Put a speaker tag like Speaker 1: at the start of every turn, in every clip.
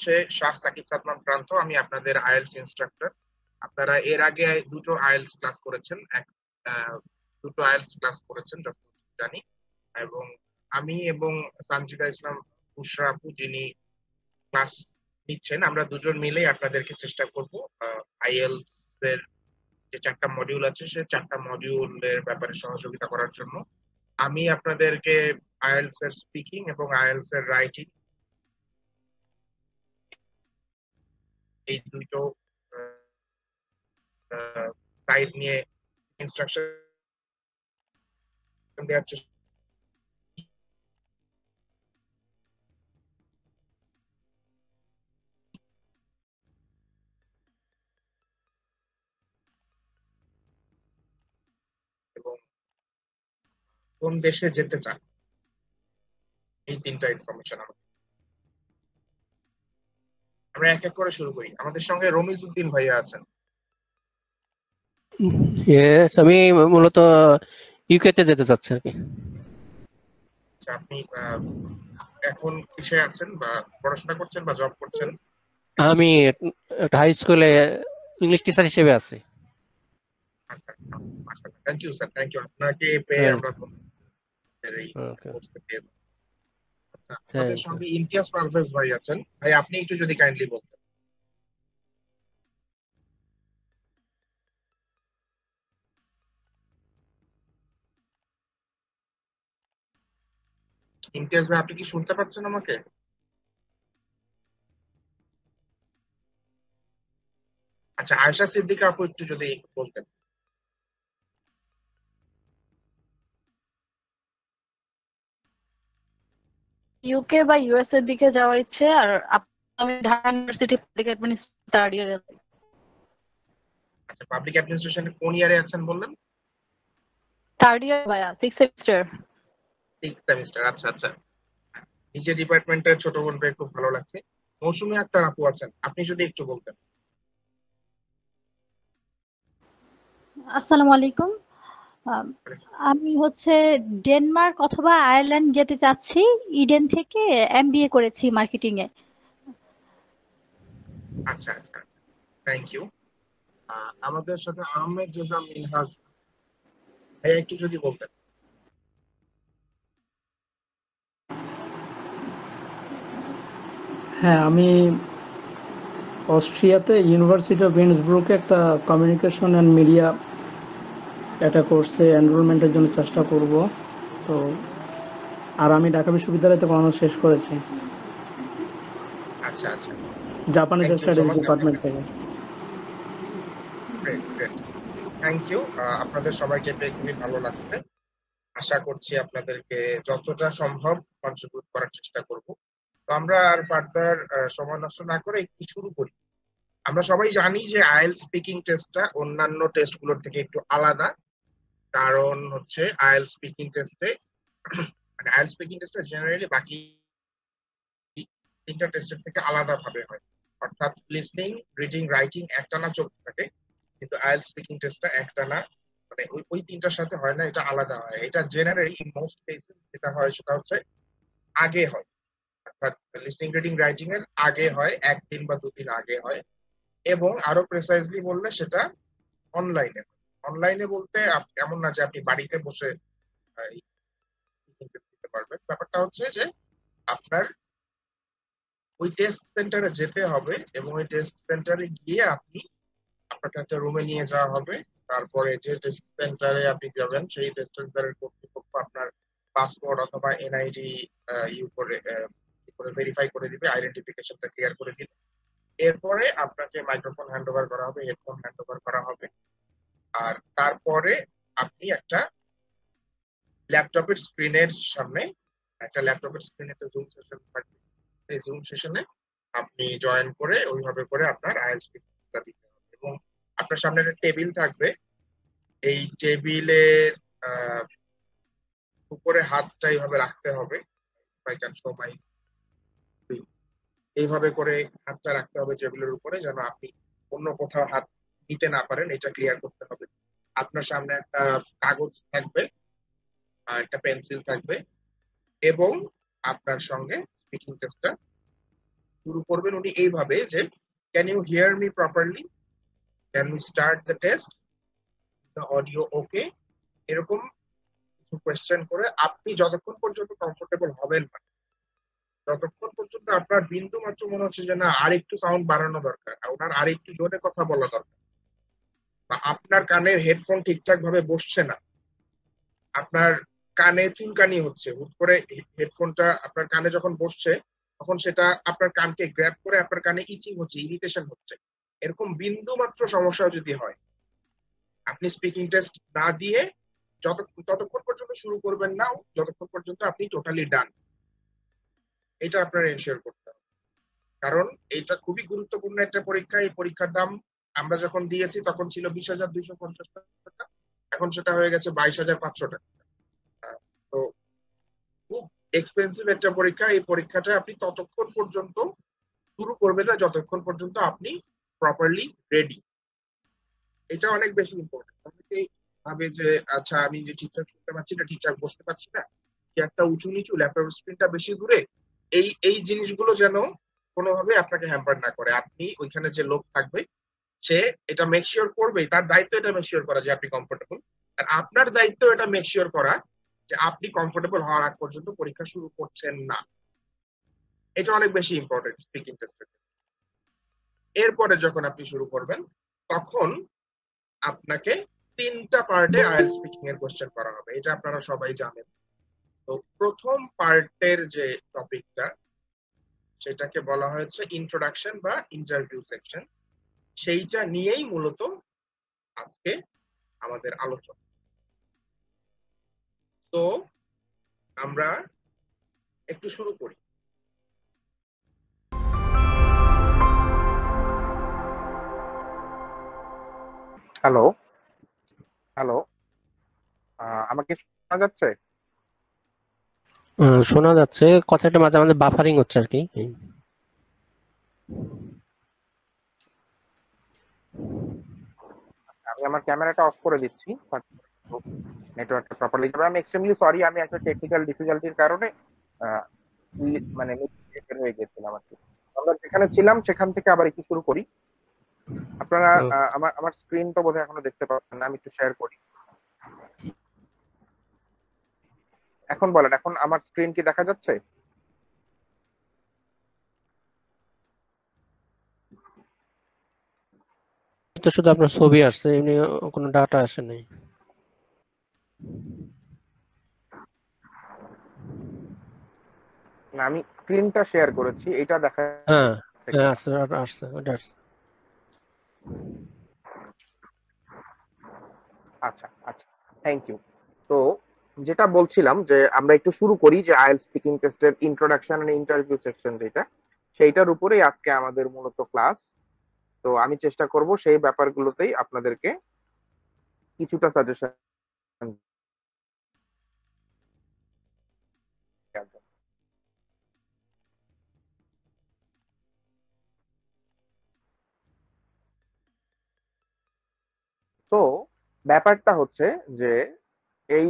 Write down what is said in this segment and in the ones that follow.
Speaker 1: হচ্ছে শাহ সাকিব সাদমান প্রান্ত। আমি আপনাদের আইএলটিএস ইনস্ট্রাক্টর। আপনারা এর আগে দুটো আইএলটিএস ক্লাস করেছেন, দুটো আইএলটিএস ক্লাস করেছেন যতটুকু জানি। এবং আমি এবং সানজিদা ইসলাম বুশরা আপু যিনি ক্লাস নিচ্ছেন, আমরা দুজন মিলেই আপনাদেরকে চেষ্টা করব আইএলটিএস এর যে 4টা মডিউল আছে সেই 4টা মডিউলের ব্যাপারে সহযোগিতা করার জন্য। আমি আপনাদেরকে আইএলটিএস এর স্পিকিং এবং আইএলটিএস এর রাইটিং এই দুটো সাইড নিয়ে ইনস্ট্রাকশন দেওয়ার চেষ্টা এবং কোন দেশে যেতে চান এই 3টা ইনফরমেশন আমরা এক এক করে শুরু করি। আমাদের সঙ্গে রমিজ উদ্দিন ভাইয়া আছেন।
Speaker 2: ইয়েস, আমি মূলত ইউকে তে যেতে চাচ্ছি আর কি।
Speaker 1: আচ্ছা, আপনি এখন কিসে আছেন, বা পড়াশোনা করছেন বা জব করছেন?
Speaker 2: আমি হাই স্কুলে ইংলিশ টিচার হিসেবে আছি।
Speaker 1: আচ্ছা, thank you sir, thank you. আপনাকে পেয়ে আমরা এই কোর্সে পেয়ে। আচ্ছা, আমাদের সঙ্গে ইমতিয়াজ পারভেজ ভাই আছেন। ভাই আপনি একটু যদি কাইন্ডলি বলতেন। ইমতিয়াজ ভাই, আপনি কি শুনতে পাচ্ছেন আমাকে? আচ্ছা, আয়েশা সিদ্দিকা আপু একটু যদি বলতেন।
Speaker 3: ইউকে বা ইউএস এর দিকে যাওয়ার ইচ্ছে। আর আমি Dhaka university public administration third ইয়ারে আছি।
Speaker 1: আচ্ছা, পাবলিক অ্যাডমিনিস্ট্রেশনে কোন ইয়ারে আছেন বললেন?
Speaker 3: থার্ড ইয়ার ভাইয়া, 6 সেমিস্টার।
Speaker 1: 6 সেমিস্টার। আচ্ছা আচ্ছা, নিজের ডিপার্টমেন্টের ছোট বোন পেয়ে খুব ভালো লাগছে। মৌসুমী আক্তার আপু আছেন, আপনি যদি একটু বলতেন।
Speaker 4: আসসালামু আলাইকুম। আমি হচ্ছে ডেনমার্ক অথবা আয়ারল্যান্ড যেতে চাচ্ছি। ইডেন থেকে এমবিএ করেছি মার্কেটিং এ।
Speaker 1: আচ্ছা আচ্ছা, থ্যাংক ইউ। আমাদের সাথে আহমেদ রেজা মিনহাজ ভাইয়া একটু যদি বলতেন।
Speaker 5: হ্যাঁ, আমি অস্ট্রিয়াতে ইউনিভার্সিটি অফ ইন্সব্রুকে একটা কমিউনিকেশন অ্যান্ড মিডিয়া একটা কোর্সে এনরোলমেন্টের জন্য চেষ্টা করব। তো আর আমি ঢাকা বিশ্ববিদ্যালয়তে অনার্স শেষ করেছি।
Speaker 1: আচ্ছা আচ্ছা,
Speaker 5: জাপানিজ স্টাডিজ ডিপার্টমেন্ট থেকে।
Speaker 1: Thank you. আপনাদের সবাইকে পেয়ে খুবই ভালো লাগছে। আশা করছি আপনাদেরকে যতটা সম্ভব কন্ট্রিবিউট করার চেষ্টা করব। তো আমরা আর ফার্দার সময় নষ্ট না করে একটু শুরু করি। আমরা সবাই জানি যে আইএলটিএস স্পিকিং টেস্টটা অন্যান্য টেস্টগুলোর থেকে একটু আলাদা। কারণ হচ্ছে আইএলটিএস স্পিকিং টেস্টে মানে আইএলটিএস স্পিকিং টেস্টে জেনারেলি বাকি 3টা টেস্টের থেকে আলাদা ভাবে হয়। অর্থাৎ লিসনিং, রিডিং, রাইটিং একটানা চলতে থাকে, কিন্তু আইএলটিএস স্পিকিং টেস্টটা একটানা মানে ওই 3টার সাথে হয় না, এটা আলাদা হয়। এটা জেনারেলি ইন মোস্ট কেসেস যেটা হয় সেটা হচ্ছে আগে হয়, অর্থাৎ লিসনিং, রিডিং, রাইটিং এর আগে হয়, 1 দিন বা 2 দিন আগে হয়। এবং আরো প্রিসাইজলি বললে সেটা অনলাইনে। অনলাইনে বলতে এমন না যে আপনি বাড়িতে বসে দিতে পারবেন। ব্যাপারটা হচ্ছে যে আপনার ওই টেস্ট সেন্টারে যেতে হবে এবং ওই টেস্ট সেন্টারে গিয়ে আপনাকে একটা রুমে নিয়ে যাওয়া হবে। তারপরে যে টেস্ট সেন্টারে আপনি যাবেন সেই টেস্ট সেন্টারের কর্তৃপক্ষ আপনার পাসপোর্ট অথবা এনআইডি ইউ করে ভেরিফাই করে দিবে, আইডেন্টিফিকেশনটা ক্লিয়ার করে দিবে। এরপরে আপনাকে মাইক্রোফোন হ্যান্ড ওভার করা হবে, হেডফোন হ্যান্ড ওভার করা হবে। আর তারপরে আপনি একটা ল্যাপটপের স্ক্রিনের সামনে একটা জুম সেশন থাকবে। এই জুম সেশনে আপনি জয়েন করে ওইভাবে করে আপনার আইএলটিএস স্পিকিংটা দিতে হবে। এবং আপনার সামনে একটা টেবিল থাকবে। এই টেবিলের উপরে হাতটা এইভাবে রাখতে হবে, এইভাবে করে হাতটা রাখতে হবে টেবিলের উপরে, যেন আপনি অন্য কোথাও হাত দিতে না পারেন, এটা ক্লিয়ার করতে হবে। আপনার সামনে একটা কাগজ থাকবে, একটা পেন্সিল থাকবে, এবং আপনার সঙ্গে স্পিকিং টেস্টটা শুরু করবেন উনি এইভাবে যে, can you hear me properly, can we start the test, the audio okay, এরকম কিছু কোয়েশ্চেন করে আপনি যতক্ষণ পর্যন্ত কমফোর্টেবল হবেন না, ততক্ষণ পর্যন্ত আপনার বিন্দু মাত্র মনে হচ্ছে যে না আর একটু সাউন্ড বাড়ানো দরকার, ওনার আর একটু জোরে কথা বলা দরকার, বা আপনার কানের হেডফোন ঠিকঠাক ভাবে বসছে না, আপনার কানে চুলকানি হচ্ছে, হুট করে হেডফোনটা আপনার কানে যখন বসছে তখন সেটা আপনার কানকে গ্র্যাব করে আপনার কানে ইচিং হচ্ছে, ইরিটেশন হচ্ছে, এরকম বিন্দু মাত্র সমস্যা যদি হয়, আপনি স্পিকিং টেস্ট না দিয়ে ততক্ষণ পর্যন্ত শুরু করবেন না যতক্ষণ পর্যন্ত আপনি টোটালি ডান। এটা আপনার এনশিওর করতে হবে, কারণ এটা খুবই গুরুত্বপূর্ণ একটা পরীক্ষা। এই পরীক্ষার দাম আমরা যখন দিয়েছি তখন ছিল 20,250 টাকা, এখন সেটা হয়ে গেছে 22,500 টাকা। তো খুব এক্সপেন্সিভ একটা পরীক্ষা। এই পরীক্ষাটা আপনি ততক্ষণ পর্যন্ত শুরু করবেন না যতক্ষণ পর্যন্ত আপনি প্রপারলি রেডি। এটা অনেক বেশি ইম্পর্টেন্ট। অনেকেই ভাবে যে আচ্ছা আমি যে ঠিকঠাক শুনতে পাচ্ছি না, ঠিকঠাক বসতে পারছি না, কি একটা উঁচু নিচু, ল্যাপটপ স্ক্রিনটা বেশি দূরে, এই জিনিসগুলো যেন কোনোভাবে আপনাকে হ্যাম্পার না করে। আপনি ওইখানে যে লোক থাকবে সে এটা মেক শিওর করবেই, তার দায়িত্ব এটা মেক শিওর করা যে আপনি কমফোর্টেবল, আর আপনার দায়িত্ব এটা মেক শিওর করা যে আপনি কমফোর্টেবল হওয়ার আগ পর্যন্ত পরীক্ষা শুরু করছেন না। এটা অনেক বেশি ইম্পর্টেন্ট স্পিকিং টেস্টের। এরপরে যখন আপনি শুরু করবেন তখন আপনাকে 3টা পার্টে আইএলটিএস স্পিকিং এর কোশ্চেন করা হবে, এটা আপনারা সবাই জানেন। তো প্রথম পার্টের যে টপিকটা সেটাকে বলা হয়েছে ইন্ট্রোডাকশন বা ইন্টারভিউ সেকশন, সেইটা নিয়েই মূলত আজকে আমাদের আলোচনা। তো আমরা একটু শুরু করি।
Speaker 6: হ্যালো হ্যালো আমাকে শোনা যাচ্ছে?
Speaker 2: শোনা যাচ্ছে, কথাটা মাঝে মাঝে বাফারিং হচ্ছে আর কি।
Speaker 6: আমি আমার ক্যামেরাটা অফ করে দিচ্ছি, নেটওয়ার্কটা প্রপারলি যাবে। আমি এক্সট্রিমলি সরি, আমি একটা টেকনিক্যাল ডিফিকাল্টির কারণে মানে বের হয়ে গেছিলাম আর কি। আমরা যেখানে ছিলাম সেখান থেকে আবার একটু শুরু করি। আপনারা আমার স্ক্রিন তো বোধহয় এখনো দেখতে পাচ্ছেন না, আমি একটু শেয়ার করি। এখন বলেন, এখন আমার স্ক্রিন কি দেখা যাচ্ছে?
Speaker 2: তো শুধু আপনার ছবি আসছে, এমনি কোনো ডাটা আসে নাই।
Speaker 6: না, আমি স্ক্রিনটা শেয়ার করেছি, এটা দেখা
Speaker 2: হ্যাঁ
Speaker 6: যাচ্ছে
Speaker 2: হ্যাঁ
Speaker 6: কিনা?
Speaker 2: আসছে, আসছে, ওটা আসছে।
Speaker 6: আচ্ছা আচ্ছা, থ্যাংক ইউ। তো যেটা বলছিলাম যে আমরা একটু শুরু করি যে আইএলটিএস স্পিকিং টেস্টের ইন্ট্রোডাকশন এন্ড ইন্টারভিউ সেকশন যেটা, সেইটার উপরেই আজকে আমাদের মূলত ক্লাস। তো আমি চেষ্টা করব সেই ব্যাপারগুলোতেই আপনাদেরকে কিছুটা সাজেশন দেওয়ার জন্য। তো ব্যাপারটা হচ্ছে যে এই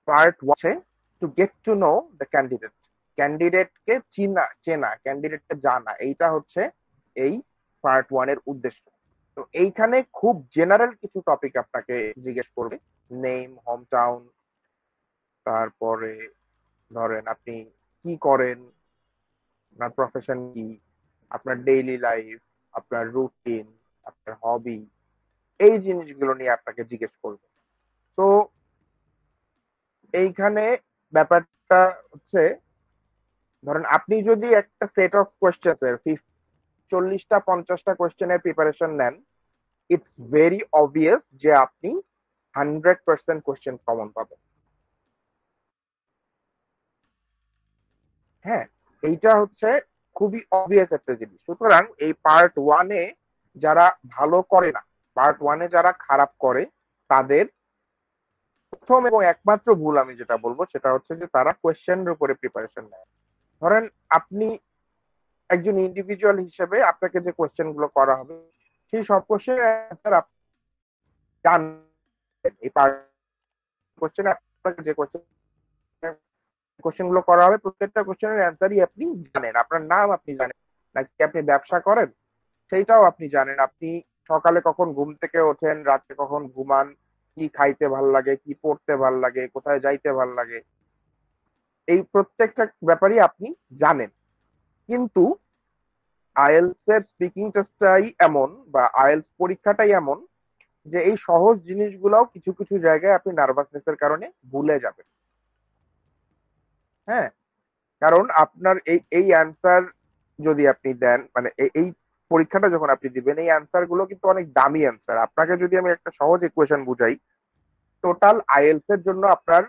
Speaker 6: পার্ট ওয়াচে to get to know the candidate, ক্যান্ডিডেটকে চেনা, ক্যান্ডিডেটকে জানা, এইটা হচ্ছে এই পার্ট ওয়ানের উদ্দেশ্য। তো এইখানে খুব জেনারেল কিছু টপিক আপনাকে জিজ্ঞেস করবে, নেম, হোম টাউন, তারপরে ধরেন আপনি কি করেন, আপনার প্রফেশন কি, আপনার ডেইলি লাইফ, আপনার রুটিন, আপনার হবি, এই জিনিসগুলো নিয়ে আপনাকে জিজ্ঞেস করবে। তো এইখানে ব্যাপারটা হচ্ছে, ধরেন আপনি যদি একটা সেট অফ কোয়েশ্চেন 40টা 50টা কোয়েশ্চেনের প্রিপারেশন নেন, ইটস ভেরি অবভিয়াস যে আপনি 100% কোয়েশ্চেন কমন পাবেন। হ্যাঁ, এইটা হচ্ছে খুবই অবভিয়াস একটা জিনিস। সুতরাং এই পার্ট ওয়ানে যারা ভালো করে না, পার্ট ওয়ানে যারা খারাপ করে, তাদের প্রথম এবং একমাত্র ভুল আমি যেটা বলবো সেটা হচ্ছে যে তারা কোয়েশ্চেনের উপরে প্রিপারেশন নেয়। ধরেন আপনি একজন ইন্ডিভিজুয়াল হিসেবে আপনাকে যে কোয়েশ্চেন গুলো করা হবে সেই সব কোয়েশ্চেনের অ্যান্সার আপনি জানেন। এই পার্ট কোয়েশ্চেন আপনাকে যে কোয়েশ্চেন গুলো করা হবে প্রত্যেকটা কোয়েশ্চেনের অ্যান্সারই আপনি জানেন, আপনার নাম আপনি জানেন, নাকি আপনি ব্যবসা করেন সেইটাও আপনি জানেন। আপনি সকালে কখন ঘুম থেকে ওঠেন, রাতে কখন ঘুমান, কি খাইতে ভাল লাগে, কি পড়তে ভাল লাগে, কোথায় যাইতে ভাল লাগে, এই প্রত্যেকটা ব্যাপারই আপনি জানেন। কিন্তু আইএলটিএস এর স্পিকিং টেস্টটাই এমন, বা আইএলটিএস পরীক্ষাটাই এমন যে এই সহজ জিনিসগুলোও কিছু কিছু জায়গায় আপনি নার্ভাসনেসের কারণে ভুলে যাবেন। হ্যাঁ, কারণ আপনার এই এই অ্যান্সার যদি আপনি দেন, মানে এই পরীক্ষাটা যখন আপনি দিবেন, এই অ্যান্সার গুলো কিন্তু অনেক দামি অ্যান্সার। আপনাকে যদি আমি একটা সহজ ইকুয়েশন বুঝাই, টোটাল আইএলটিএস এর জন্য আপনার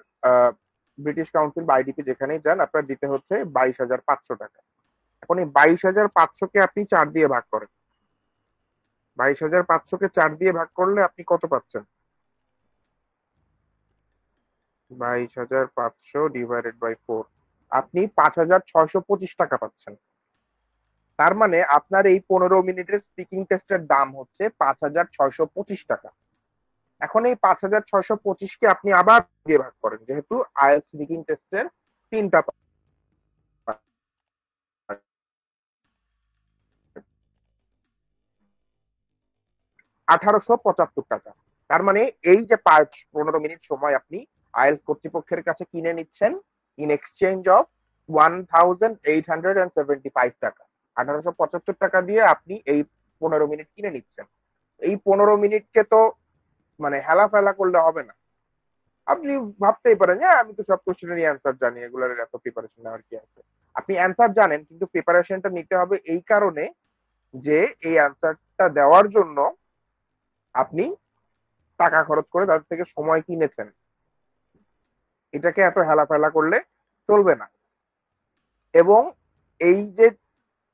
Speaker 6: ব্রিটিশ কাউন্সিল বা আইডিপি যেখানেই যান, আপনার দিতে হচ্ছে 22,500 টাকা। এখন এই 22,500-কে আপনি 4 দিয়ে ভাগ করেন। 22,500-কে 4 দিয়ে ভাগ করলে আপনি কত পাচ্ছেন? 22,500 ডিভাইডেড বাই 4, আপনি 5,625 টাকা পাচ্ছেন। তার মানে আপনার এই 15 মিনিটের স্পিকিং টেস্টের দাম হচ্ছে 5,625 টাকা। এখন এই 5,625-কে আপনি আবার দিয়ে ভাগ করেন, যেহেতু আইএলটিএস স্পিকিং টেস্টের 3টা 1,875 টাকা। তার মানে এই যে 15 মিনিট সময় আপনি আইএলটিএস কর্তৃপক্ষের কাছে কিনে নিচ্ছেন ইন এক্সচেঞ্জ অফ 1,875 টাকা। 1,875 টাকা দিয়ে আপনি এই 15 মিনিট কিনে নিচ্ছেন। এই 15 মিনিটকে তো মানে হেলা ফেলা করলে হবে না। আপনি ভাবতেই পারেন যে আমি তো সব কোশ্চেনেরই অ্যান্সার জানি, এগুলোর এত প্রিপারেশন নেওয়ার কি আছে। আপনি অ্যান্সার জানেন, কিন্তু প্রিপারেশনটা নিতে হবে এই কারণে যে এই অ্যান্সারটা দেওয়ার জন্য আপনি টাকা খরচ করে তাদের থেকে সময় কিনেছেন। এটাকে এত হেলাফেলা করলে চলবে না। এবং এই যে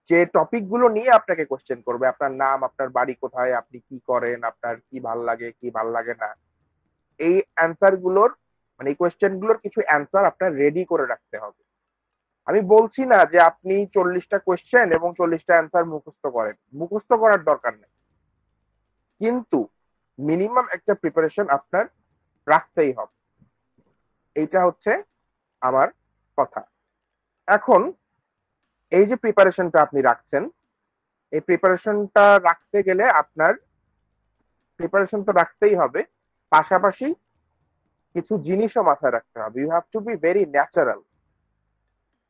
Speaker 6: যে টপিক গুলো নিয়ে আপনাকে কোশ্চেন করবে, আপনার নাম, আপনার বাড়ি কোথায়, আপনি কি করেন, আপনার কি ভাল লাগে কি ভাল লাগে না, এই অ্যান্সার গুলোর মানে এই কোয়েশ্চেন গুলোর কিছু অ্যান্সার আপনার রেডি করে রাখতে হবে। আমি বলছি না যে আপনি 40টা কোয়েশ্চেন এবং 40টা অ্যান্সার মুখস্থ করেন, মুখস্থ করার দরকার নেই, কিন্তু মিনিমাম একটা প্রিপারেশন আপনার রাখতেই হবে। এইটা হচ্ছে আমার কথা। এখন এই যে প্রিপারেশনটা আপনি রাখছেন, এই প্রিপারেশনটা রাখতে গেলে আপনার প্রিপারেশন তো রাখতেই হবে, পাশাপাশি কিছু জিনিসও মাথায় রাখতে হবে। You have to be very natural.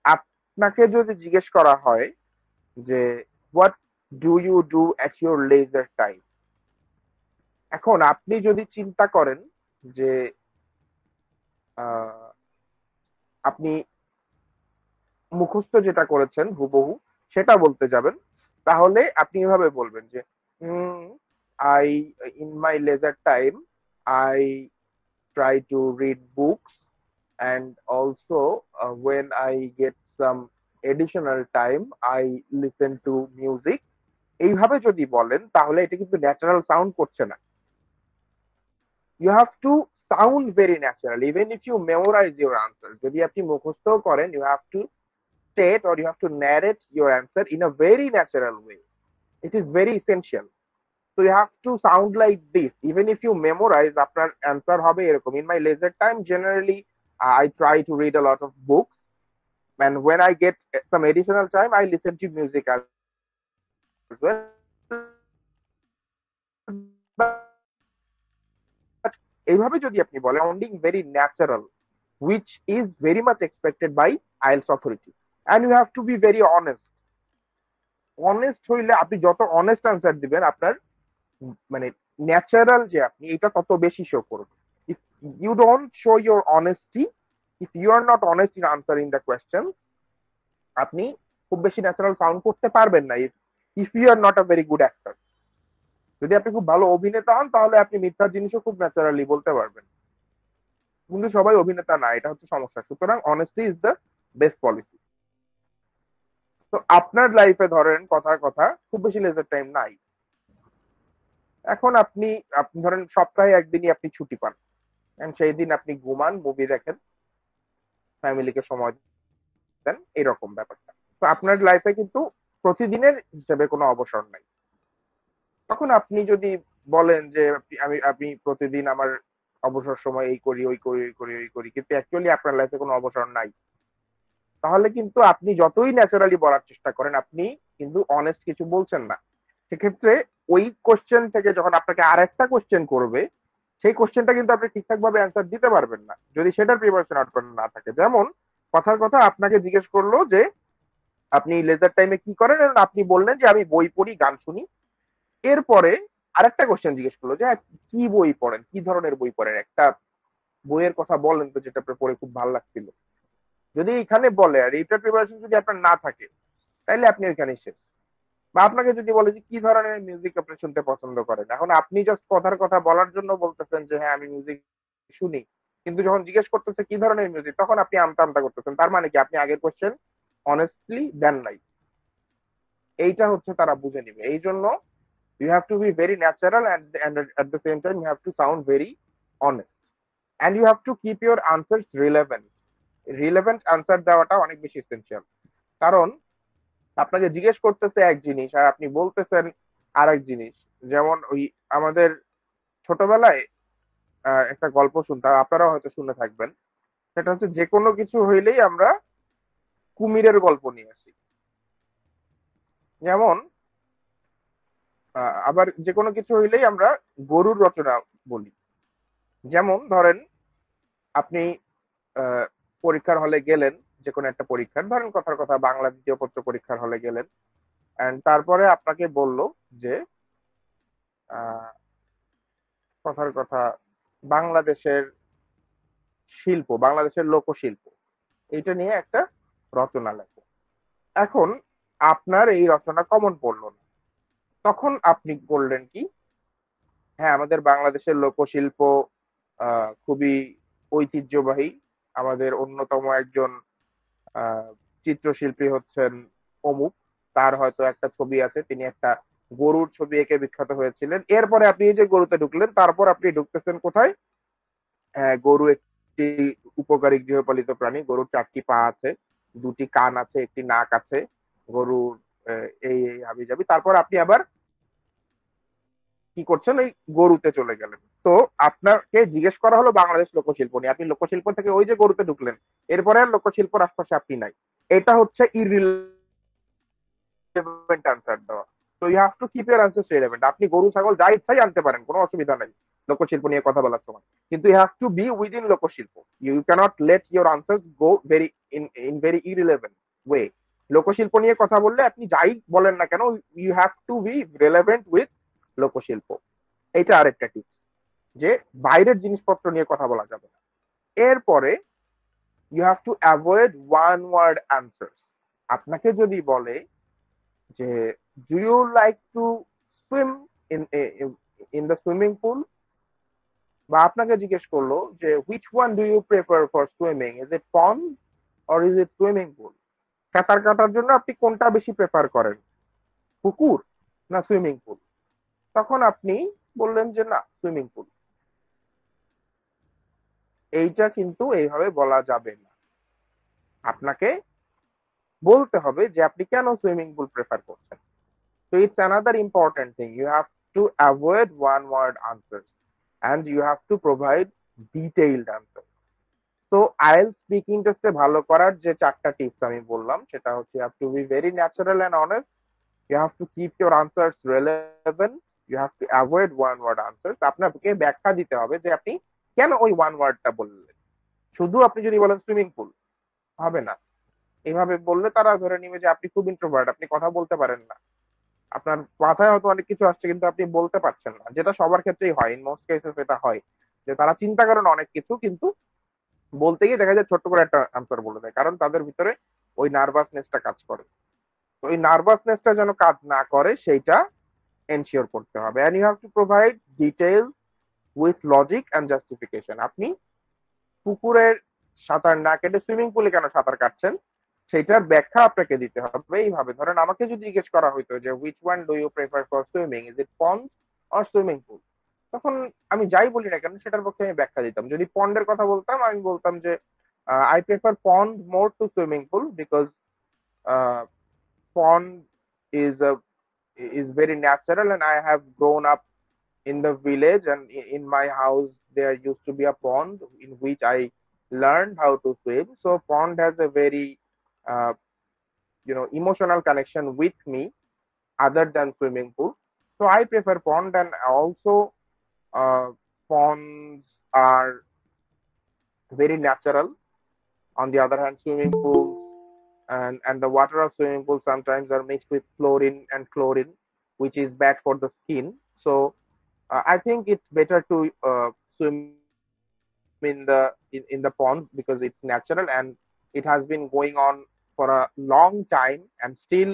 Speaker 6: আপনাকে যদি জিজ্ঞেস করা হয় যে what do you do at your leisure time, এখন আপনি যদি চিন্তা করেন যে আপনি মুখস্থ যেটা করেছেন হুবহু সেটা বলতে যাবেন, তাহলে আপনি এভাবে বলবেন যে I in my leisure time I try to read books, and also when I get some additional time I listen to music। এইভাবে যদি বলেন তাহলে এটা কিন্তু ন্যাচারাল সাউন্ড করছে না। You have to sound very natural even if you memorize your answer। যদি আপনি মুখস্থ করেন, you have to state or you have to narrate your answer in a very natural way. It is very essential. So you have to sound like this. Even if you memorize, আপনার answer হবে এরকম। In my leisure time, generally, I try to read a lot of books, and when I get some additional time, I listen to music as well. But এইভাবে যদি আপনি বলেন, sounding very natural, which is very much expected by IELTS authority, and you have to be very honest. Honest হইলে আপনি যত honest answer দিবেন, আপনার মানে ন্যাচারাল যে আপনি, এটা তত বেশি শো করবে। If you don't show your honesty, if you are not honest in answering the question, আপনি খুব বেশি ন্যাচারাল সাউন্ড করতে পারবেন না। If you are not a very good actor. যদি আপনি খুব ভালো অভিনেতা হন তাহলে আপনি মিথ্যা জিনিসও খুব ন্যাচারালি বলতে পারবেন, কিন্তু সবাই অভিনেতা না, এটা হচ্ছে সমস্যা। সুতরাং honesty is the best policy. তো আপনার লাইফে ধরেন কথার কথা খুব বেশি লেজার টাইম নাই। এখন আপনি আপনি ধরেন সপ্তাহে একদিনই আপনি ছুটি পান, সেই দিন আপনি ঘুমান, মুভি দেখেন, ফ্যামিলিকে সময় দেন, এরকম ব্যাপারটা। তো আপনার লাইফে কিন্তু প্রতিদিনের হিসেবে কোনো অবসর নাই। তখন আপনি যদি বলেন যে আমি প্রতিদিন আমার অবসর সময় এই করি ওই করি ওই করি ওই করি, কিন্তু অ্যাকচুয়ালি আপনার লাইফে কোনো অবসর নাই, তাহলে কিন্তু আপনি যতই ন্যাচারালি বলার চেষ্টা করেন, আপনি কিন্তু অনেস্ট কিছু বলছেন না। সেক্ষেত্রে ওই কোশ্চেন থেকে যখন আপনাকে আরেকটা কোশ্চেন করবে, সেই কোশ্চেনটা কিন্তু আপনি ঠিকঠাক ভাবে অ্যান্সার দিতে পারবেন না যদি সেটার প্রিপারেশন আপনার না থাকে। যেমন কথার কথা আপনাকে জিজ্ঞেস করলো যে আপনি লেজার টাইমে কি করেন, এবং আপনি বললেন যে আমি বই পড়ি, গান শুনি। এরপরে আরেকটা কোশ্চেন জিজ্ঞেস করলো যে কি বই পড়েন, কি ধরনের বই পড়েন, একটা বইয়ের কথা বলেন তো যেটা আপনার পড়ে খুব ভালো লাগছিল। যদি এখানে বলে আর এইটার প্রিপারেশন যদি আপনার না থাকে, তাহলে আপনি ওইখানে শেষ। বা আপনাকে যদি বলে যে কি ধরনের মিউজিক আপনি শুনতে পছন্দ করেন, এখন আপনি জাস্ট কথার কথা বলার জন্য বলতেছেন যে হ্যাঁ আমি মিউজিক শুনি, কিন্তু যখন জিজ্ঞেস করতেছে কি ধরনের মিউজিক, তখন আপনি আমতা আমতা করতেছেন। তার মানে কি আপনি আগের কোশ্চেন অনেস্টলি দেন নাই। এইটা হচ্ছে তারা বুঝে নিবে। এই জন্য you have to be very natural, and at the same time you have to sound very honest, and you have to keep your answers relevant answer দেওয়াটা অনেক বেশি এসেনশিয়াল। কারণ আপনাকে জিজ্ঞেস করতেছে এক জিনিস আর আপনি বলতেছেন আরেক জিনিস। যেমন ওই আমাদের ছোটবেলায় একটা গল্প শুনতাম, আপনারাও হয়তো শুনে থাকবেন। সেটা হচ্ছে যে কোনো কিছু হইলেই আমরা কুমিরের গল্প নিয়ে আসি। যেমন আবার যে কোনো কিছু হইলেই আমরা গরুর রচনা বলি। যেমন ধরেন আপনি পরীক্ষার হলে গেলেন, যে কোনো একটা পরীক্ষার, ধরেন কথার কথা বাংলা দ্বিতীয় পত্র পরীক্ষার হলে গেলেন, এন্ড তারপরে আপনাকে বলল যে কথার কথা বাংলাদেশের শিল্প, বাংলাদেশের লোকশিল্প, এইটা নিয়ে একটা রচনা লেখো। এখন আপনার এই রচনা কমন পড়লো না, তখন আপনি বললেন কি হ্যাঁ আমাদের বাংলাদেশের লোকশিল্প খুবই ঐতিহ্যবাহী, আমাদের অন্যতম একজন চিত্রশিল্পী হচ্ছেন অমুক, তার হয়তো একটা ছবি আছে, তিনি একটা গরুর ছবি এঁকে বিখ্যাত হয়েছিলেন। এরপরে আপনি এই যে গরুতে ঢুকলেন, তারপর আপনি ঢুকতেছেন কোথায়? গরু একটি উপকারী গৃহপালিত প্রাণী, গরুর 4টি পা আছে, 2টি কান আছে, একটি নাক আছে, গরুর এই এই হাবিজাবি। তারপর আপনি আবার কি করছেন, ওই গরুতে চলে গেলেন। তো আপনাকে জিজ্ঞেস করা হলো বাংলাদেশ লোকশিল্প নিয়ে, আপনি লোকশিল্প থেকে ওই যে গরুতে ঢুকলেন, এরপরে আর লোকশিল্পর আশপাশে আপনি নাই। এটা হচ্ছে ইররিলেভেন্ট আনসার দেওয়া। তো you have to keep your answers relevant. আপনি গরু ছাগল যা ইচ্ছাই আনতে পারেন, কোনো অসুবিধা নাই লোকশিল্প নিয়ে কথা বলার সময়, কিন্তু you have to be within লোকশিল্প। You cannot let your answers go very in very irrelevant way. লোকশিল্প নিয়ে কথা বললে আপনি যাই বলেন না কেন, you have to be relevant with লোকশিল্প। এটা আরেকটা টিপস, যে বাইরের জিনিসপত্র নিয়ে কথা বলা যাবে না। এরপরে you have to avoid one word answers. আপনাকে যদি বলে যে do you like to swim in the swimming pool, বা আপনাকে জিজ্ঞেস করলো যে which one do you prefer for swimming, is it pond or is it swimming pool? সাঁতার কাটার জন্য আপনি কোনটা বেশি প্রেফার করেন, পুকুর না সুইমিং পুল? তখন আপনি বললেন যে না সুইমিং পুল। এইটা কিন্তু এইভাবে বলা যাবে না, আপনাকে বলতে হবে যে আপনি কেন সুইমিং পুল প্রেফার করছেন। So it's another important thing. You have to avoid one word answers and you have to provide detailed answers. So IELTS speaking test এ ভালো করার যে 4টা টিপস আমি বললাম, সেটা হচ্ছে you have to be very natural and honest, you have to keep your answers relevant, you have to avoid one word answers. আপনাকে ব্যাখ্যা দিতে হবে যে আপনি কেন ওই ওয়ান ওয়ার্ডটা বললেন। শুধু আপনি যদি বলেন সুইমিং পুল, হবে না। এইভাবে বললে তারা ধরে নিবে যে আপনি খুব ইন্ট্রোভার্ট, আপনি কথা বলতে পারেন না, আপনার মাথায় হয়তো অনেক কিছু আসছে কিন্তু আপনি বলতে পারছেন না, যেটা সবার ক্ষেত্রেই হয়। ইন মোস্ট কেসেস এটা হয় যে তারা চিন্তা করেন অনেক কিছু, কিন্তু বলতে গিয়ে দেখা যায় ছোট্ট করে একটা আনসার বলে দেয়, কারণ তাদের ভিতরে ওই নার্ভাসনেসটা কাজ করে। তো ওই নার্ভাসনেসটা যেন কাজ না করে সেইটা এনশিওর করতে হবে। And you have to provide details with logic and justification. আপনি পুকুরের সাঁতার না কেটে সুইমিং পুলে কেন সাঁতার কাটছেন সেটার ব্যাখ্যা আপনাকে দিতে হবে। এইভাবে ধরেন আমাকে যদি জিজ্ঞেস করা হইতো যে which one do you prefer for swimming, is it pond or swimming pool, তখন আমি যাই বলি না কেন সেটার পক্ষে আমি ব্যাখ্যা দিতাম। যদি পন্ডের কথা বলতাম, আমি বলতাম যে I prefer pond more to swimming pool because pond is very natural and I have grown up in the village, and in my house there used to be a pond in which I learned how to swim. So pond has a very uh, emotional connection with me other than swimming pool. So I prefer pond, and also ponds are very natural. On the other hand, swimming pools and the water of swimming pools sometimes are mixed with fluorine and chlorine, which is bad for the skin. So I think it's better to swim in the pond because it's natural, and it has been going on for a long time, and still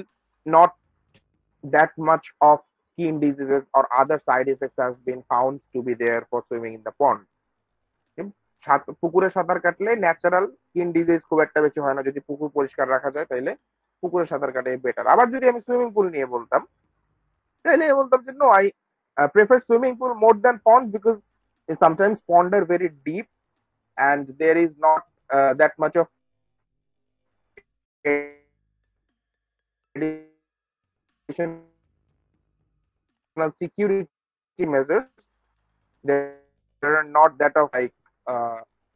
Speaker 6: not that much of skin diseases or other side effects has been found to be there for swimming in the pond. পুকুরে সাঁতার কাটলে natural skin disease খুব একটা বেশি হয় না, যদি পুকুর পরিষ্কার রাখা যায় তাহলে পুকুরে সাঁতার কাটে বেটার। আবার যদি আমি সুইমিং পুল নিয়ে বলতাম, তাহলে বলতাম যে no, I prefer swimming pool more than pond because sometimes pond are very deep and there is not that much of security measures. There are not that of like,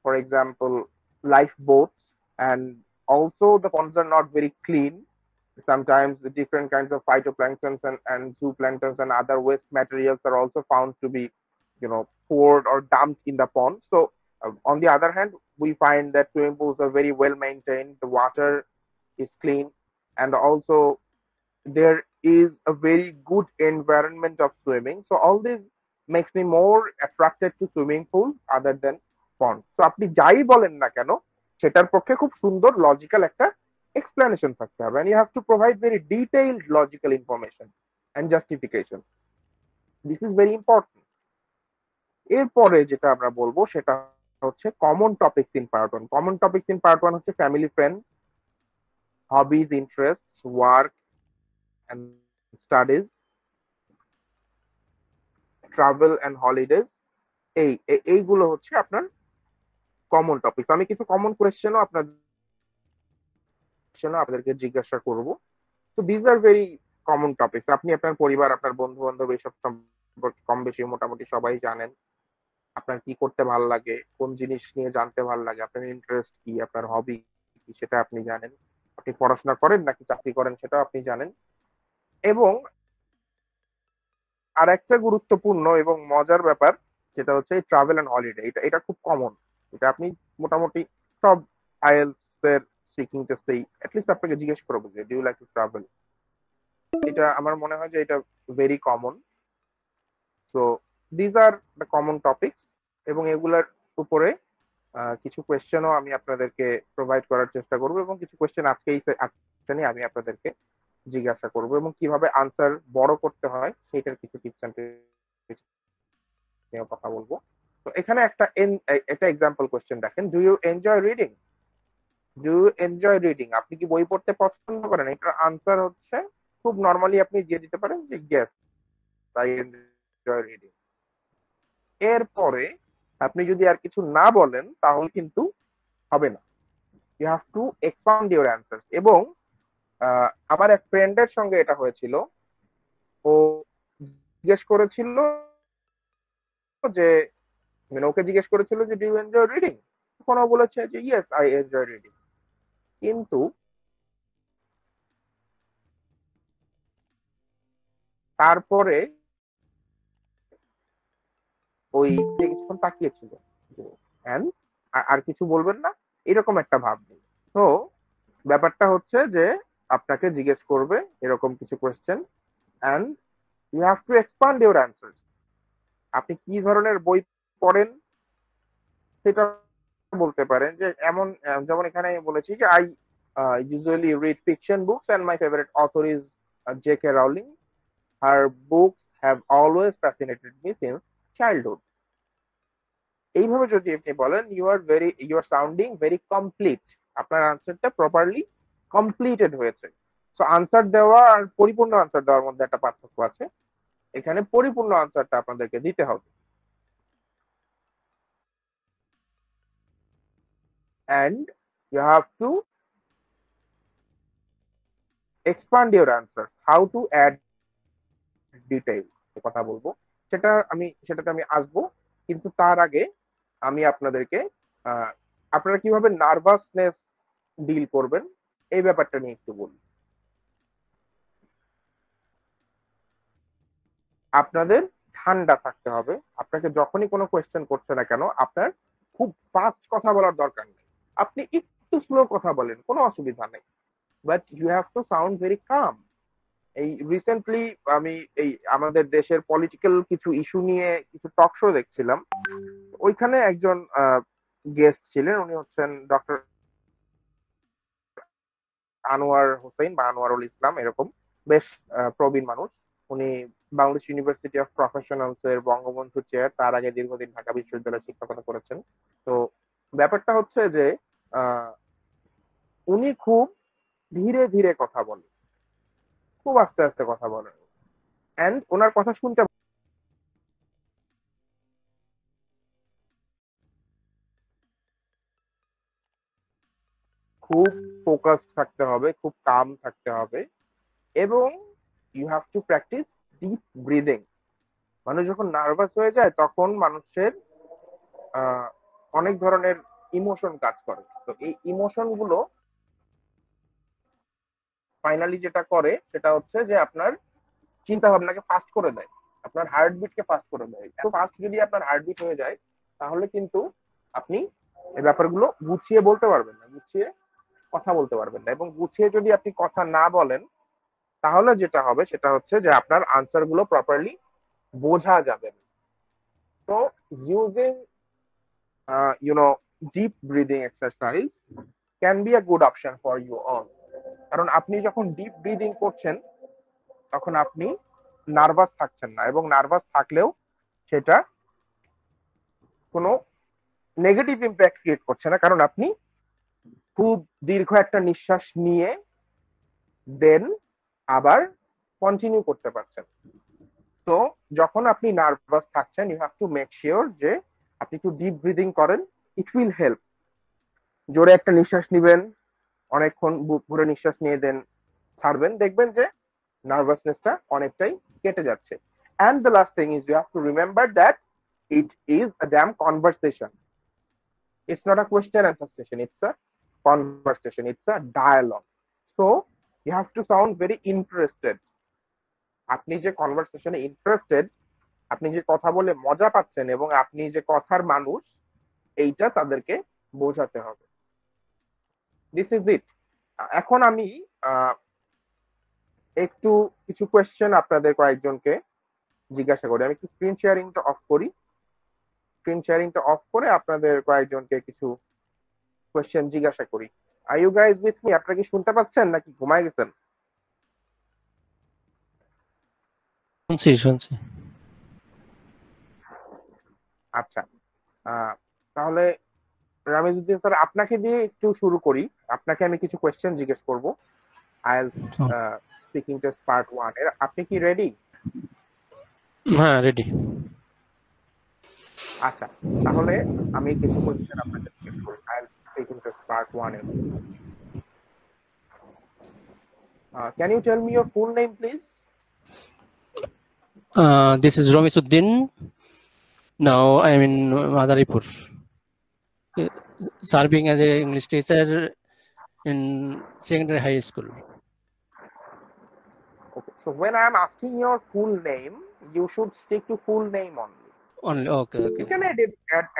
Speaker 6: for example, lifeboats, and also the ponds are not very clean. Sometimes the different kinds of phytoplanktons and zooplanktons and other waste materials are also found to be, poured or dumped in the pond. So on the other hand, we find that swimming pools are very well maintained. The water is clean, and also there is a very good environment of swimming. So all this makes me more attracted to swimming pool other than pond. So আপনি যাই বলেন না কেন, সেটার পক্ষে খুব সুন্দর logical একটা explanation থাকতে হবে, and you have to provide very detailed logical information and justification. This is very important. এরপরে যেটা আমরা বলবো সেটা হচ্ছে common topics in part 1. Common topics in part 1 হচ্ছে family friends, hobbies, interests, work and studies, travel and holidays. এইগুলো হচ্ছে আপনার কমন টপিকস। আমি কিছু কমন কোয়েশ্চেনও আপনাদেরকে জিজ্ঞাসা করব। তো this are very common topics. আপনি আপনার পরিবার, আপনার বন্ধু বান্ধব এইসব সম্পর্কে কম বেশি মোটামুটি সবাই জানেন। আপনার কি করতে ভালো লাগে, কোন জিনিস নিয়ে জানতে ভালো লাগে, আপনার ইন্টারেস্ট কি, আপনার হবি কি, সেটা আপনি জানেন। আপনি পড়াশোনা করেন নাকি চাকরি করেন সেটাও আপনি জানেন। এবং আর একটা গুরুত্বপূর্ণ এবং মজার ব্যাপার যেটা হচ্ছে ট্রাভেল এন্ড হলিডে। এটা খুব কমন। এটা আপনি মোটামুটি সব আইএলটিএস এর স্পিকিং টেস্টেই অ্যাটলিস্ট আপনাকে জিজ্ঞেস করবো যে do you like to travel. এটা আমার মনে হয় যে এটা very common. So these are the common topics, এবং এগুলার উপরে কিছু কোয়েশ্চেনও আমি আপনাদেরকে প্রোভাইড করার চেষ্টা করবো, এবং কিছু কোয়েশ্চেন আজকেই আমি আপনাদেরকে জিজ্ঞাসা করবো, এবং কিভাবে আনসার বড় করতে হয় সেটার কিছু টিপস এন্ড ট্রিক্স নিয়ে কথা বলবো। তো এখানে একটা এক্সাম্পল কোয়েশ্চেন দেখেন, do you enjoy reading? Do you enjoy reading, আপনি কি বই পড়তে পছন্দ করেন? এটার আনসার হচ্ছে খুব নরমালি আপনি দিয়ে দিতে পারেন যে ইয়েস, আই এনজয় রিডিং। এরপরে আপনি যদি আর কিছু না বলেন তাহলে কিন্তু হবে না। You have to expand your answer. এবং আমার এক ফ্রেন্ডের সঙ্গে এটা হয়েছিল, ও জিজ্ঞেস করেছিল যে, ওকে জিজ্ঞেস করেছিল যে ডু ইউ এনজয় রিডিং, তখন ও বলেছে যে ইয়েস, আই এনজয় রিডিং। কিন্তু তারপরে ওই কিছুক্ষণ তাকিয়েছিল, আর কিছু বলবেন না, এরকম একটা ভাব নেই। তো ব্যাপারটা হচ্ছে যে আপনাকে জিজ্ঞেস করবে এরকম কিছু question, and you have to expand your answers. আপনি কি ধরনের বই পড়েন সেটা বলতে পারেন, যে এমন যেমন এখানে বলেছি যে I usually read fiction books and my favorite author is J.K. Rowling. Her books have always fascinated me since childhood. এইভাবে যদি আপনি বলেন, you are sounding very complete, আপনার আনসারটা প্রপারলি কমপ্লিটেড হয়েছে। সো আনসার দেওয়া আর পরিপূর্ণ আনসার দেওয়ার মধ্যে একটা পার্থক্য আছে। এখানে পরিপূর্ণ আনসারটা আপনাদেরকে দিতে হবে। And you have to expand your answer. How to add detail কথা বলবো, সেটাতে আমি আসবো। কিন্তু তার আগে আমি আপনাদেরকে আপনারা কিভাবে নার্ভাসনেস ডিল করবেন এই ব্যাপারটা নিয়ে একটু বলি। আপনাদের ঠান্ডা থাকতে হবে। আপনাকে যখনই কোনো কোয়েশ্চেন করছে না কেন, আপনার খুব ফাস্ট কথা বলার দরকার নেই, আপনি একটু স্লো কথা বলেন, কোনো অসুবিধা নেই, but you have to sound very calm. এই রিসেন্টলি আমি এই আমাদের দেশের পলিটিক্যাল কিছু ইস্যু নিয়ে কিছু টক শো দেখছিলাম। ওইখানে একজন গেস্ট ছিলেন, উনি হচ্ছেন ডক্টর আনোয়ার হোসেন বা আনোয়ারুল ইসলাম, এরকম বেশ প্রবীণ মানুষ। উনি বাংলাদেশ ইউনিভার্সিটি অফ প্রফেশনালস এর বঙ্গবন্ধু চেয়ার, তার আগে দীর্ঘদিন ঢাকা বিশ্ববিদ্যালয়ে শিক্ষকতা করেছেন। তো ব্যাপারটা হচ্ছে যে উনি খুব ধীরে ধীরে কথা বলেন, খুব আস্তে আস্তে কথা বলেন, এন্ড ওনার কথা শুনতে খুব ফোকাস থাকতে হবে, খুব কাম থাকতে হবে, এবং you have to practise deep breathing. মানুষ যখন নার্ভাস হয়ে যায় তখন মানুষের অনেক ধরনের ইমোশন কাজ করে। তো এই ইমোশন গুলো ফাইনালি যেটা করে সেটা হচ্ছে যে আপনার চিন্তা ভাবনাকে ফাস্ট করে দেয়, আপনার হার্টবিটকে ফাস্ট করে দেয়। এত ফাস্ট যদি আপনার হার্টবিট হয়ে যায় তাহলে কিন্তু আপনি এই ব্যাপারগুলো গুছিয়ে বলতে পারবেন না, গুছিয়ে কথা বলতে পারবেন না। এবং গুছিয়ে যদি আপনি কথা না বলেন তাহলে যেটা হবে সেটা হচ্ছে যে আপনার আনসার গুলো প্রপারলি বোঝা যাবে না। তো using deep breathing exercise can be a good option for you all. কারণ আপনি যখন ডিপ ব্রিদিং করছেন তখন আপনি নার্ভাস থাকছেন না, এবং নার্ভাস থাকলেও সেটা কোনো নেগেটিভ ইম্প্যাক্ট ক্রিয়েট করছে না, কারণ আপনি খুব দীর্ঘ একটা নিঃশ্বাস নিয়ে দেন আবার কন্টিনিউ করতে পারছেন। তো যখন আপনি নার্ভাস থাকছেন you have to make sure যে আপনি একটু ডিপ ব্রিদিং করেন, ইট উইল হেল্প। জোরে একটা নিঃশ্বাস নিবেন, অনেকক্ষণ বুক ভরে নিঃশ্বাস নিয়ে দেন, ছাড়বেন, দেখবেন যে নার্ভাসনেসটা অনেকটাই কেটে যাচ্ছে। And the last thing is you have to remember that it is a damn conversation. It's not a question answer session, it's a conversation, it's a dialogue. So you have to sound very interested. আপনি যে কনভারসেশনে interested, আপনি যে কথা বলে মজা পাচ্ছেন এবং আপনি যে কথার মানুষ, এইটা তাদেরকে বোঝাতে হবে। This is it. এখন আমি একটু কিছু কোয়েশ্চেন আপনাদের কয়েকজনকে জিজ্ঞাসা করি। আমি একটু স্ক্রিন শেয়ারিংটা অফ করি, স্ক্রিন শেয়ারিংটা অফ করে আপনাদের কয়েকজনকে কিছু কোয়েশ্চেন জিজ্ঞাসা করি। Are you guys with me? আপনারা কি শুনতে পাচ্ছেন নাকি ঘুমায় গেছেন?
Speaker 2: শুনছি শুনছি।
Speaker 6: আচ্ছা, তাহলে রামিজউদ্দিন স্যার আপনাকে দিয়ে একটু শুরু করি। আপনাকে আমি কিছু কোয়েশ্চেন জিজ্ঞেস করব আইএলটিএস স্পিকিং টেস্ট পার্ট 1 এর। আপনি কি রেডি?
Speaker 2: হ্যাঁ, রেডি।
Speaker 6: আচ্ছা, তাহলে আমি কিছু কোয়েশ্চেন আপনাকে জিজ্ঞেস করি আইএলটিএস স্পিকিং টেস্ট পার্ট 1 এর। Can you tell me your full name, please?
Speaker 2: This is Romisuddin. Now I am in Madaripur, serving as an English teacher in secondary high school.
Speaker 6: Okay, so when I am asking your full name, you should stick to full name only.
Speaker 2: Only okay.
Speaker 6: You can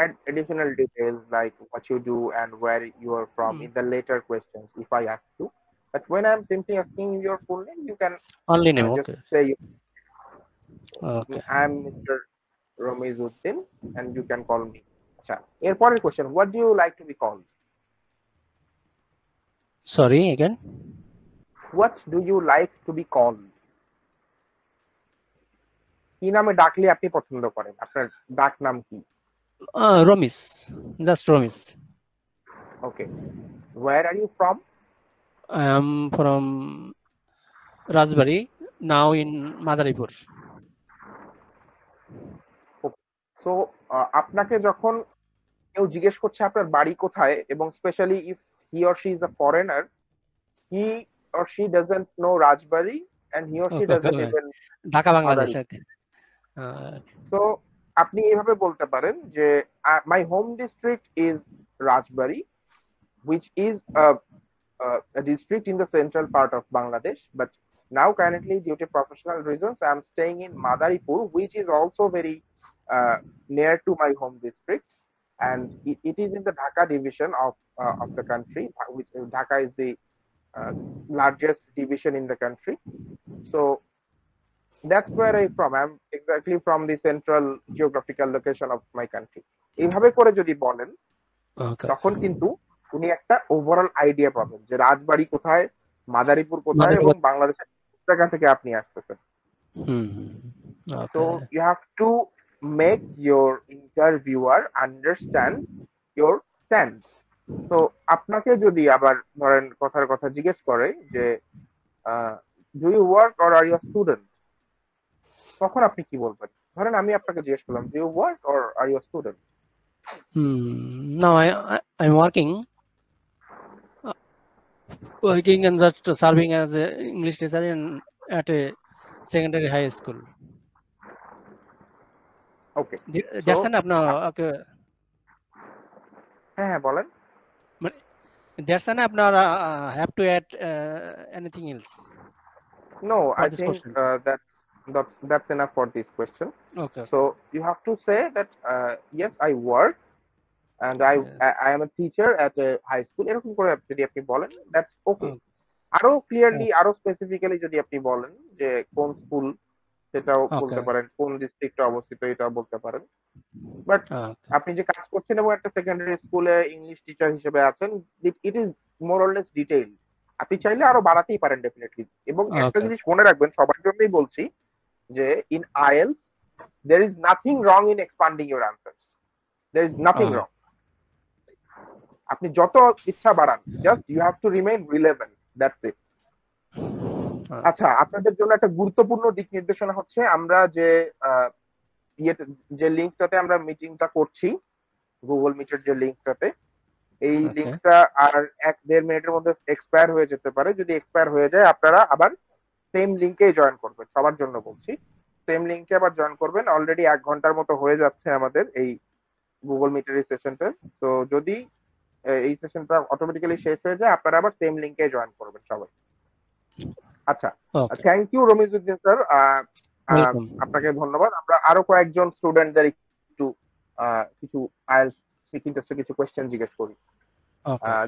Speaker 6: add additional details like what you do and where you are from in the later questions if I ask you. But when I'm simply asking your full name, you can
Speaker 2: only name.
Speaker 6: just
Speaker 2: Okay.
Speaker 6: say,
Speaker 2: Okay.
Speaker 6: I'm Mr. Romizuddin and you can call me. Acha, এরপরের question, what do you like to be called?
Speaker 2: Sorry again.
Speaker 6: What do you like to be called? কি নামে ডাকলে আপনি পছন্দ করেন? আপনার ডাক নাম কি?
Speaker 2: Romis. Just Romis.
Speaker 6: Okay. Where are you from?
Speaker 2: I am from Rajbari. Now in Madaripur.
Speaker 6: So আপনাকে যখন কেউ জিজ্ঞেস করছে আপনার বাড়ি কোথায়, এবং specially if he or she is a foreigner, he or she doesn't know Rajbari and he or she doesn't even
Speaker 2: Dhaka Bangladesh.
Speaker 6: So আপনি এইভাবে বলতে পারেন যে my home district is Rajbari, which is a a district in the central part of Bangladesh, but now currently due to professional reasons I'm staying in Madaripur, which is also very near to my home district, and it is in the Dhaka division of the country, which Dhaka is the largest division in the country. So that's where I'm from. I'm exactly from the central geographical location of my country. এইভাবে করে যদি বলেন
Speaker 2: Okay.
Speaker 6: তখন কিন্তু উনি একটা overall idea পাবেন যে রাজবাড়ি কোথায়, মাদারীপুর কোথায় এবং
Speaker 2: মাদারীপুর-
Speaker 6: বাংলাদেশের কোন জায়গা থেকে আপনি আসতেছেন।
Speaker 2: Hmm.
Speaker 6: So
Speaker 2: Okay.
Speaker 6: you have to make your interviewer understand your stand. So আপনাকে যদি আবার ধরেন কথার কথা জিজ্ঞেস করে যে do you work or are you a student, তখন আপনি কি বলবেন? ধরেন আমি আপনাকে জিজ্ঞেস করলাম do you work or are you a student?
Speaker 2: Now I'm working and just serving as a English teacher at a secondary high school.
Speaker 6: ওকে,
Speaker 2: দেখছেন আপনার
Speaker 6: হ্যাঁ হ্যাঁ বলেন।
Speaker 2: দেখছেন আপনার have to add anything else?
Speaker 6: No,
Speaker 2: For
Speaker 6: I
Speaker 2: this
Speaker 6: think
Speaker 2: question.
Speaker 6: that's enough for this question.
Speaker 2: Okay.
Speaker 6: So you have to say that yes, I work and I am a teacher at a high school. এরকম করে যদি আপনি বলেন that's okay. আরো clearly আরো specifically যদি আপনি বলেন যে কোন স্কুল সেটাও বলতে পারেন, কোন ডিস্ট্রিক্টে অবস্থিত এটাও বলতে পারেন। বাট আপনি যে কাজ করছেন এবং একটা সেকেন্ডারি স্কুলে ইংলিশ টিচার হিসেবে আছেন, it is more or less detail. আপনি চাইলে আরো বাড়াতেই পারেন ডেফিনেটলি। এবং একটা জিনিস মনে রাখবেন, সবার জন্যই বলছি যে in IELTS there is nothing wrong in expanding your answers. There is nothing wrong. আপনি যত ইচ্ছা বাড়ান, just you have to remain relevant, that's it. আচ্ছা, আপনাদের জন্য একটা গুরুত্বপূর্ণ দিক নির্দেশনা হচ্ছে আমরা যে লিঙ্কটাতে আমরা মিটিংটা করছি, গুগল মিটের যে লিঙ্কটাতে, এই লিঙ্কটা আর 1-1.5 মিনিটের মধ্যে এক্সপায়ার হয়ে যেতে পারে। যদি এক্সপায়ার হয়ে যায় আপনারা আবার সেম লিঙ্কেই জয়েন করবেন। সবার জন্য বলছি, সেম লিঙ্কে আবার জয়েন করবেন। অলরেডি 1 ঘন্টার মতো হয়ে যাচ্ছে আমাদের এই গুগল মিটের এই সেশনটা। তো যদি এই সেশনটা অটোমেটিক্যালি শেষ হয়ে যায় আপনারা আবার সেম লিঙ্কে জয়েন করবেন সবাই। আচ্ছা, থ্যাংক ইউ রমিজউদ্দিন স্যার, আপনাকে ধন্যবাদ। আমরা আরো কয়েকজন স্টুডেন্টদের একটু কিছু আইএলটিএস স্পিকিং টেস্টে কিছু কোশ্চেন জিজ্ঞেস করি।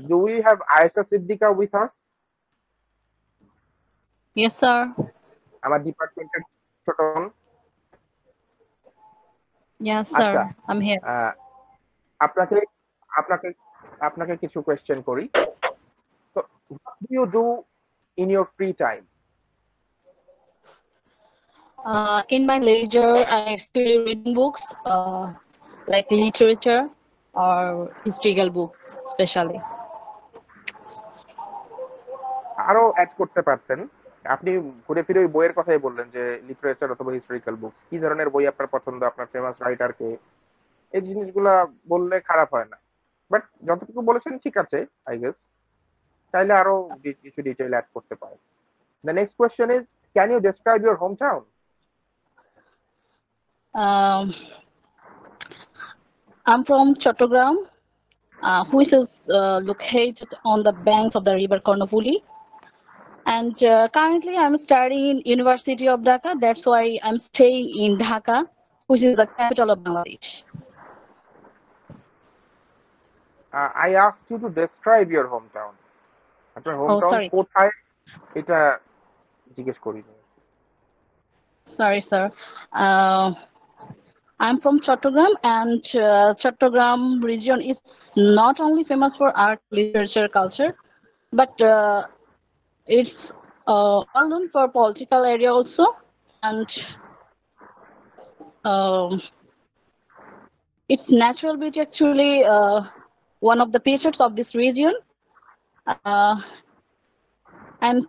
Speaker 6: Do we have Ayesha Siddiqa with us?
Speaker 3: Yes, sir.
Speaker 6: আমার ডিপার্টমেন্টের ছোট বোন।
Speaker 3: Yes, sir. I'm here.
Speaker 6: আপনাকে কিছু কোশ্চেন করি। So what do you do in your free time?
Speaker 3: In my leisure, I actually reading books, like literature or historical books, especially.
Speaker 6: আরো add করতে পারতেন। আপনি ঘুরে ফিরে ওই বইয়ের কথাই বললেন যে লিটারেচার অথবা হিস্টোরিক্যাল বুকস। কি ধরনের বই আপনার পছন্দ, আপনার ফেমাস রাইটার কে, এই জিনিসগুলা বললে খারাপ হয় না। বাট যতটুকু বলেছেন ঠিক আছে, আই গেস। চাইলে আরো কিছু ডিটেইল অ্যাড করতে পারেন। The next question is, can you describe your hometown?
Speaker 3: I'm from Chattogram, which is located on the banks of the river Karnavuli. And currently I'm studying in University of Dhaka. That's why I'm staying in Dhaka, which is the capital of Bangladesh.
Speaker 6: I asked you to describe your hometown. আপনার hometown কোথায় এটা জিজ্ঞেস করিনি।
Speaker 3: Sorry, sir. I'm from Chattogram, and Chattogram region is not only famous for art, literature, culture, but it's well known for political area also, and its natural beauty actually one of the features of this region, and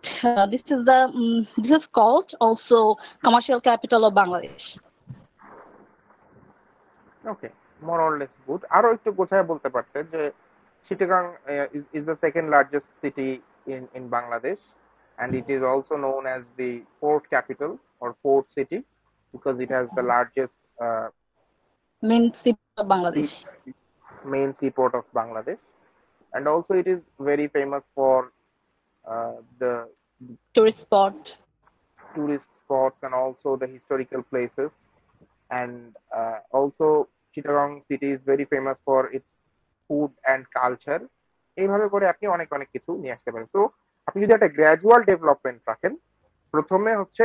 Speaker 3: this is called also commercial capital of Bangladesh.
Speaker 6: Okay, more or less good. আরো একটু গোছায় বলতে পারতেন যে Chittagong is the second largest city in Bangladesh, and it is also known as the port capital or port city because it has the largest
Speaker 3: main seaport of Bangladesh.
Speaker 6: Main seaport of Bangladesh, and also it is very famous for the
Speaker 3: Tourist spot.
Speaker 6: tourist spots and also the historical places. And also Chittagong city is very famous for its food and culture. এইভাবে করে আপনি অনেক অনেক কিছু নিয়ে আসতে পারেন। তো আপনি যদি একটা গ্র্যাজুয়াল ডেভেলপমেন্ট রাখেন, প্রথমে হচ্ছে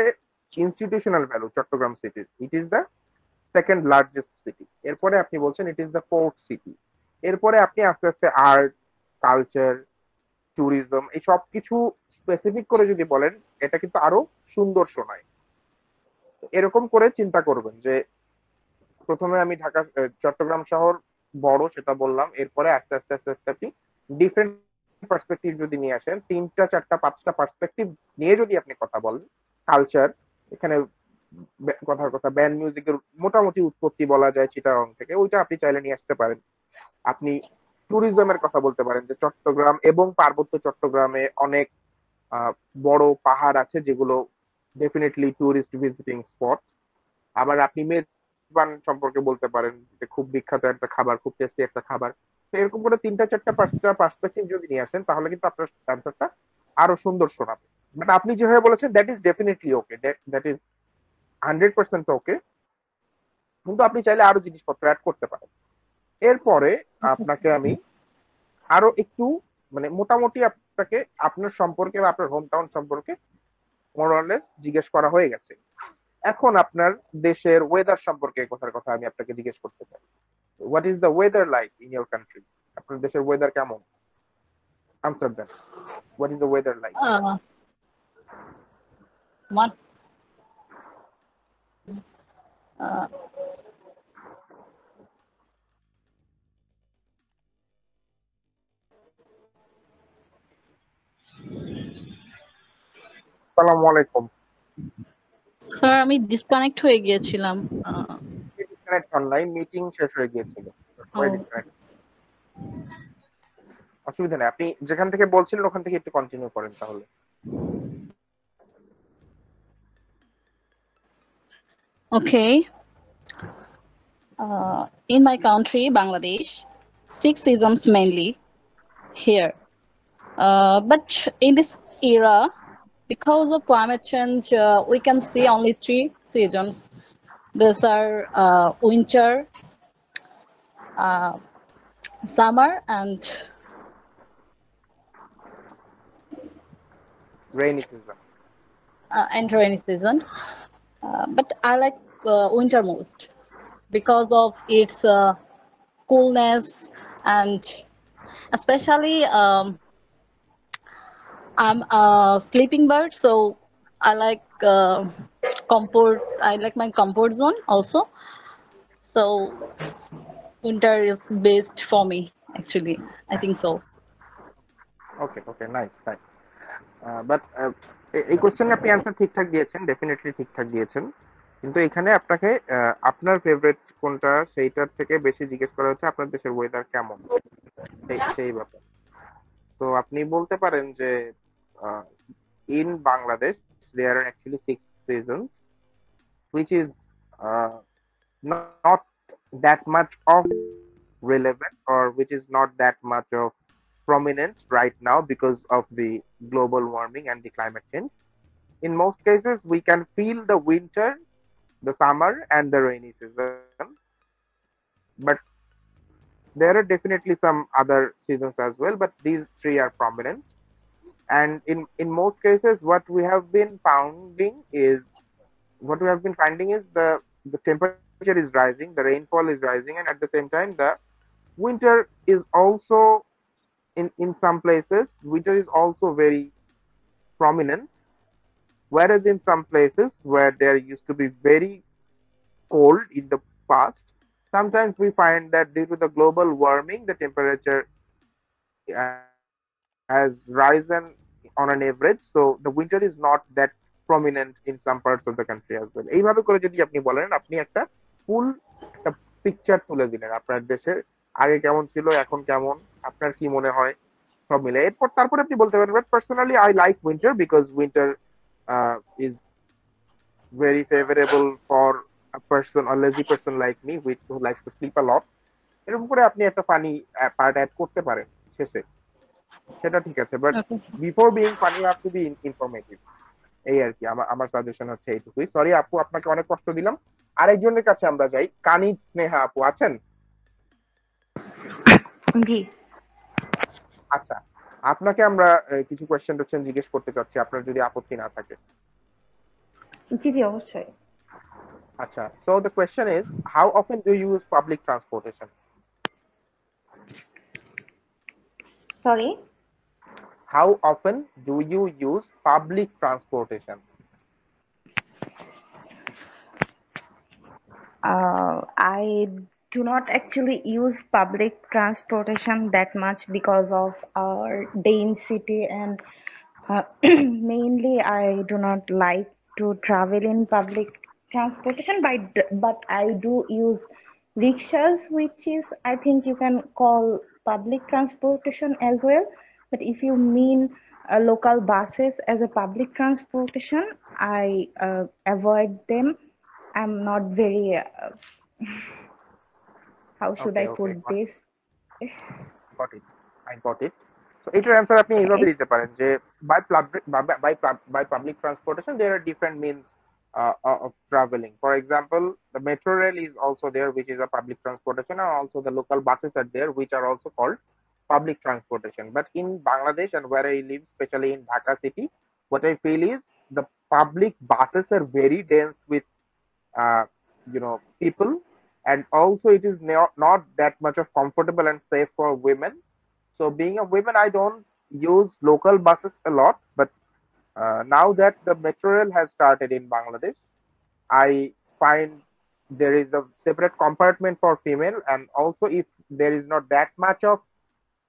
Speaker 6: institutional value Chattogram city, it is the second largest city. এরপরে আপনি বলছেন it is the fourth city. এরপরে আপনি আস্তে আস্তে আর্ট, কালচার, ট্যুরিজম এই সব কিছু স্পেসিফিক করে যদি বলেন, এটা কিন্তু আরো সুন্দর শোনায়। এরকম করে চিন্তা করবেন যে প্রথমে আমি ঢাকা চট্টগ্রাম শহর বড় সেটা বললাম, এরপরে আস্তে আস্তে আস্তে আস্তে আপনি ডিফারেন্ট পার্সপেক্টিভ যদি নিয়ে আসেন, 3টা 4টা 5টা পার্সপেক্টিভ নিয়ে যদি আপনি কথা বলেন, কালচার এখানে কথার কথা ব্যান্ড মিউজিকের মোটামুটি উৎপত্তি বলা যায় চিটাগং থেকে, ওইটা আপনি চাইলে নিয়ে আসতে পারেন। আপনি ট্যুরিজমের কথা বলতে পারেন যে চট্টগ্রাম এবং পার্বত্য চট্টগ্রামে অনেক বড় পাহাড় আছে যেগুলো ডেফিনেটলি ট্যুরিস্ট ভিজিটিং স্পট। আবার আপনি মেজবান সম্পর্কে বলতে পারেন যে খুব বিখ্যাত একটা খাবার, খুব টেস্টি একটা খাবার। তো এরকম করে 3টা 4টা 5টা পার্সপেক্টিভ যদি নিয়ে আসেন, তাহলে কিন্তু আপনার অ্যান্সারটা আরো সুন্দর শোনাবে। বাট আপনি যেভাবে বলেছেন that is definitely okay, that is 100% ওকে। কিন্তু আপনি চাইলে আরো জিনিসপত্র অ্যাড করতে পারেন। এরপরে আপনাকে আমি আরো একটু মানে মোটামুটি আপনাকে আপনার সম্পর্কে বা আপনার হোম টাউন সম্পর্কে মোরলেস জিজ্ঞেস করা হয়ে গেছে। এখন আপনার দেশের ওয়েদার সম্পর্কে কথার কথা আমি আপনাকে জিজ্ঞেস করতে চাই। What is the weather like in your country? আপনার দেশের ওয়েদার কেমন? আনসার দেন। What is the weather like?
Speaker 3: One. Uh,
Speaker 6: আসসালামু আলাইকুম।
Speaker 3: স্যার আমি ডিসকানেক্ট হয়ে গিয়েছিলাম।
Speaker 6: ডিসকানেক্ট অনলাইন মিটিং শেষ হয়ে গিয়েছিল। অসুবিধা নেই, আপনি যেখান থেকে বলছিলেন ওখান থেকে একটু কন্টিনিউ করেন তাহলে।
Speaker 3: Okay. In my country, Bangladesh, 6 seasons mainly here. But in this era, because of climate change, we can see only 3 seasons. These are winter, summer, and
Speaker 6: rainy season.
Speaker 3: rainy season. But I like winter most because of its coolness, and especially I'm a sleeping bird, so I like comfort. I like my comfort zone also. So winter is best for me. Actually, I think so.
Speaker 6: Okay okay, nice nice. But এই কোশ্চেনে আপনি answer ঠিকঠাক দিয়েছেন, definitely ঠিকঠাক দিয়েছেন। কিন্তু এখানে আপনাকে আপনার ফেভারিট কোনটা সেইটার থেকে বেশি জিজ্ঞেস করা হচ্ছে আপনার দেশের ওয়েদার কেমন, সেই ব্যাপার। তো আপনি বলতে পারেন যে in Bangladesh there are actually 6 seasons, which is not that much of relevant, or which is not that much of prominent right now because of the global warming and the climate change. In most cases, we can feel the winter, the summer, and the rainy season. But there are definitely some other seasons as well, but these 3 are prominent. And in most cases, what we have been finding is the temperature is rising, the rainfall is rising, and at the same time, the winter is also in some places, winter is also very prominent. Whereas in some places where there used to be very cold in the past, sometimes we find that due to the global warming, the temperature has risen on an average, so the winter is not that prominent in some parts of the country as well. এইভাবে করে যদি আপনি বলেন, আপনি একটা ফুল একটা picture তুলে দিলেন আপনার দেশের আগে কেমন ছিল, এখন কেমন, আপনার কি মনে হয় সব মিলে। এরপর তারপরে আপনি বলতে পারেন, but personally I like winter because winter is very favorable for a person, a lazy person like me who likes to sleep a lot. এরকম করে আপনি একটা ফানি পার্ট অ্যাড করতে পারেন শেষে। সেটা ঠিক আছে, but
Speaker 3: Okay, sir.
Speaker 6: Before being funny you have to be informative. এই আর কি, আমার আমার সাজেশন হচ্ছে এইটুকুই। সরি আপু, আপনাকে অনেক কষ্ট দিলাম। আরেকজনের কাছে আমরা যাই, কানিজ স্নেহা আপু আছেন?
Speaker 7: জি
Speaker 6: আচ্ছা, আপনাকে আমরা কিছু কোয়েশ্চেন জিজ্ঞেস করতে চাচ্ছি, আপনার যদি আপত্তি না থাকে।
Speaker 7: জি জি অবশ্যই।
Speaker 6: আচ্ছা, so the question is, how often do you use public transportation?
Speaker 7: Sorry,
Speaker 6: How often do you use public transportation?
Speaker 7: I do not actually use public transportation that much because of our density and mainly I do not like to travel in public transportation, but I do use rickshaws, which is I think you can call public transportation as well. But if you mean local buses as a public transportation, I avoid them. I'm not very how should I
Speaker 6: Okay, okay,
Speaker 7: put this?
Speaker 6: got it. I got it. So এটার answer আপনি এইভাবে
Speaker 7: Okay.
Speaker 6: দিতে পারেন যে by public transportation there are different means of traveling. For example, the metro rail is also there, which is a public transportation, and also the local buses are there, which are also called public transportation. But in Bangladesh and where I live, especially in Dhaka city, what I feel is the public buses are very dense with uh, people, and also it is not that much of comfortable and safe for women. So being a woman, I don't use local buses a lot, but now that the metro rail has started in Bangladesh, I find there is a separate compartment for female, and also if there is not that much of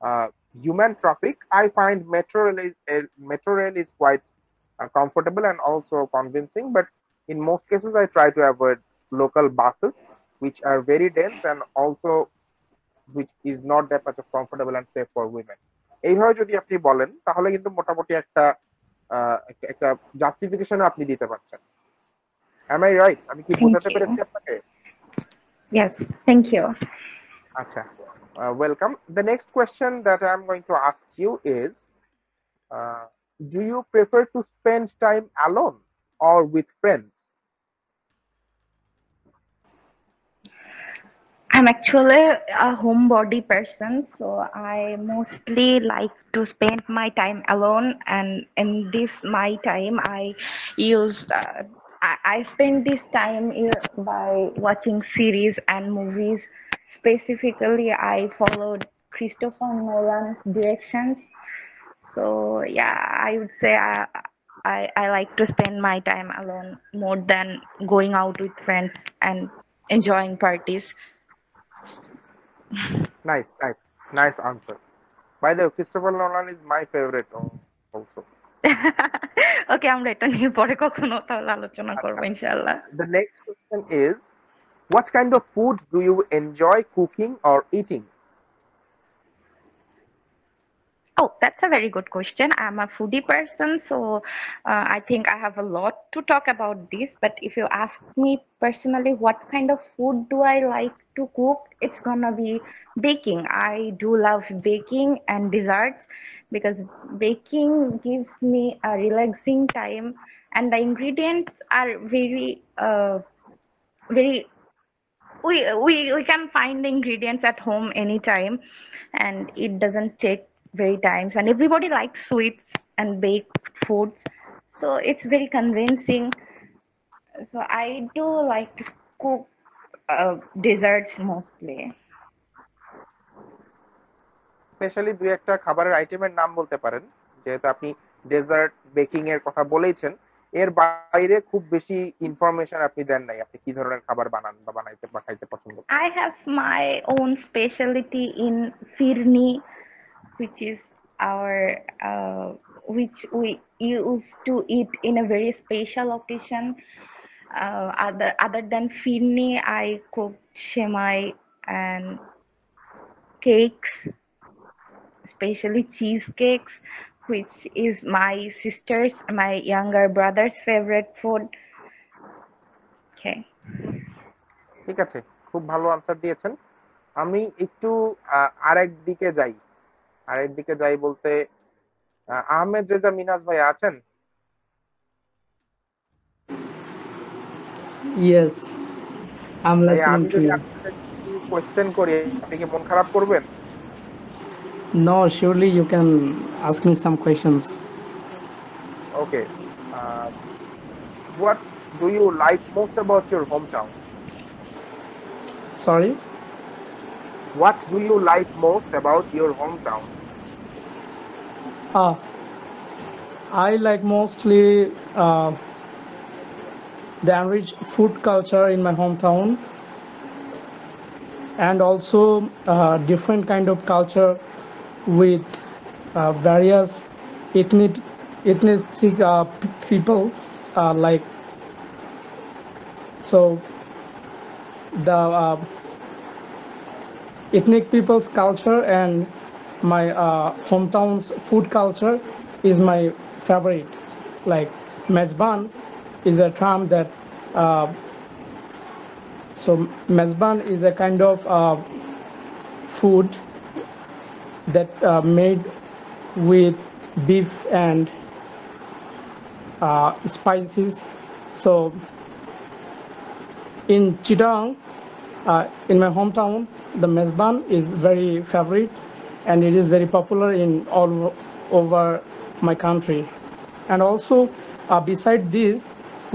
Speaker 6: uh, human traffic, I find metro rail is quite comfortable and also convincing. But in most cases, I try to avoid local buses, which are very dense and also which is not that much of comfortable and safe for women. এইভাবে যদি আপনি বলেন তাহলে কিন্তু মোটামুটি একটা একটা justification আপনি দিতে পারছেন। Am I right? আমি কি
Speaker 7: Thank
Speaker 6: বোঝাতে পেরেছি
Speaker 7: you.
Speaker 6: আপনাকে?
Speaker 7: Yes, thank you.
Speaker 6: আচ্ছা, welcome. The next question that I'm going to ask you is, uh, do you prefer to spend time alone or with friends?
Speaker 7: I'm actually a homebody person, so I mostly like to spend my time alone. And in this my time, I use I spend this time by watching series and movies. Specifically, I followed Christopher Nolan's directions. So yeah, I would say I like to spend my time alone more than going out with friends and enjoying parties.
Speaker 6: Nice answer. By the way, Christopher Nolan is my favorite also.
Speaker 7: ওকে, আমরা এটা নিয়ে পরে কখনো তাহলে আলোচনা করবো
Speaker 6: আচ্ছা,
Speaker 7: ইনশাআল্লাহ।
Speaker 6: the next question is, what kind of food do you enjoy cooking or eating?
Speaker 7: Oh, that's a very good question. I'm a foodie person, so I think I have a lot to talk about this. But if you ask me personally, what kind of food do I like to cook? It's gonna be baking. I do love baking and desserts because baking gives me a relaxing time, and the ingredients are very we can find the ingredients at home anytime, and it doesn't take very times, and everybody likes sweets and baked foods, so it's very convincing. So I do like to cook desserts mostly.
Speaker 6: Specially দুই একটা খাবারের আইটেমের নাম বলতে পারেন, যেহেতু আপনি dessert baking এর কথা বলেইছেন। এর বাইরে খুব বেশি ইনফরমেশন আপনি দেন নাই, আপনি কি ধরনের খাবার বানান বা বানাইতে বা খাইতে পছন্দ করেন?
Speaker 7: I have my own specialty in firni, which is our which we used to eat in a very special occasion. Other than firni, I cooked shemai and cakes, especially cheesecakes, which is my younger brother's favorite food. Okay.
Speaker 6: ঠিক আছে, খুব ভালো answer দিয়েছেন। আমি একটু আরেক দিকে যাই, আর একদিকে যাই বলতে আহমেদ রেজা মিনাজ ভাই আছেন?
Speaker 5: Yes, I'm
Speaker 6: ভাই
Speaker 5: listening
Speaker 6: আমি
Speaker 5: to
Speaker 6: যদি
Speaker 5: you.
Speaker 6: আপনাকে কোয়েশ্চেন করি আপনি কি মন খারাপ করবেন?
Speaker 5: No, surely you can ask me some questions.
Speaker 6: Okay, what do you like most about your hometown?
Speaker 5: Sorry?
Speaker 6: What do you like most about your hometown?
Speaker 5: Ah, I like mostly the enriched food culture in my hometown, and also different kind of culture with various ethnic peoples, like so the ethnic people's culture and my hometown's food culture is my favorite. Like mezban is a term that so mezban is a kind of food that made with beef and spices. So in Chittagong, in my hometown, the mezban is very favorite, and it is very popular in all over my country. And also, beside this,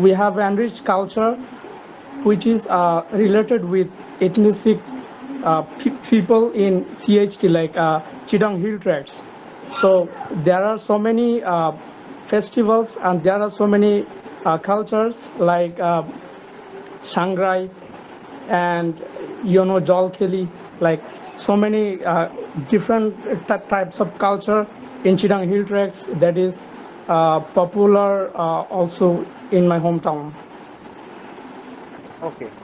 Speaker 5: we have enriched culture, which is related with ethnic people in CHT, like Chittagong Hill Tracts. So there are so many festivals, and there are so many cultures like Sangrai and Jolkheli, like so many different types of culture in Chittagong Hill Tracts that is popular also in my hometown.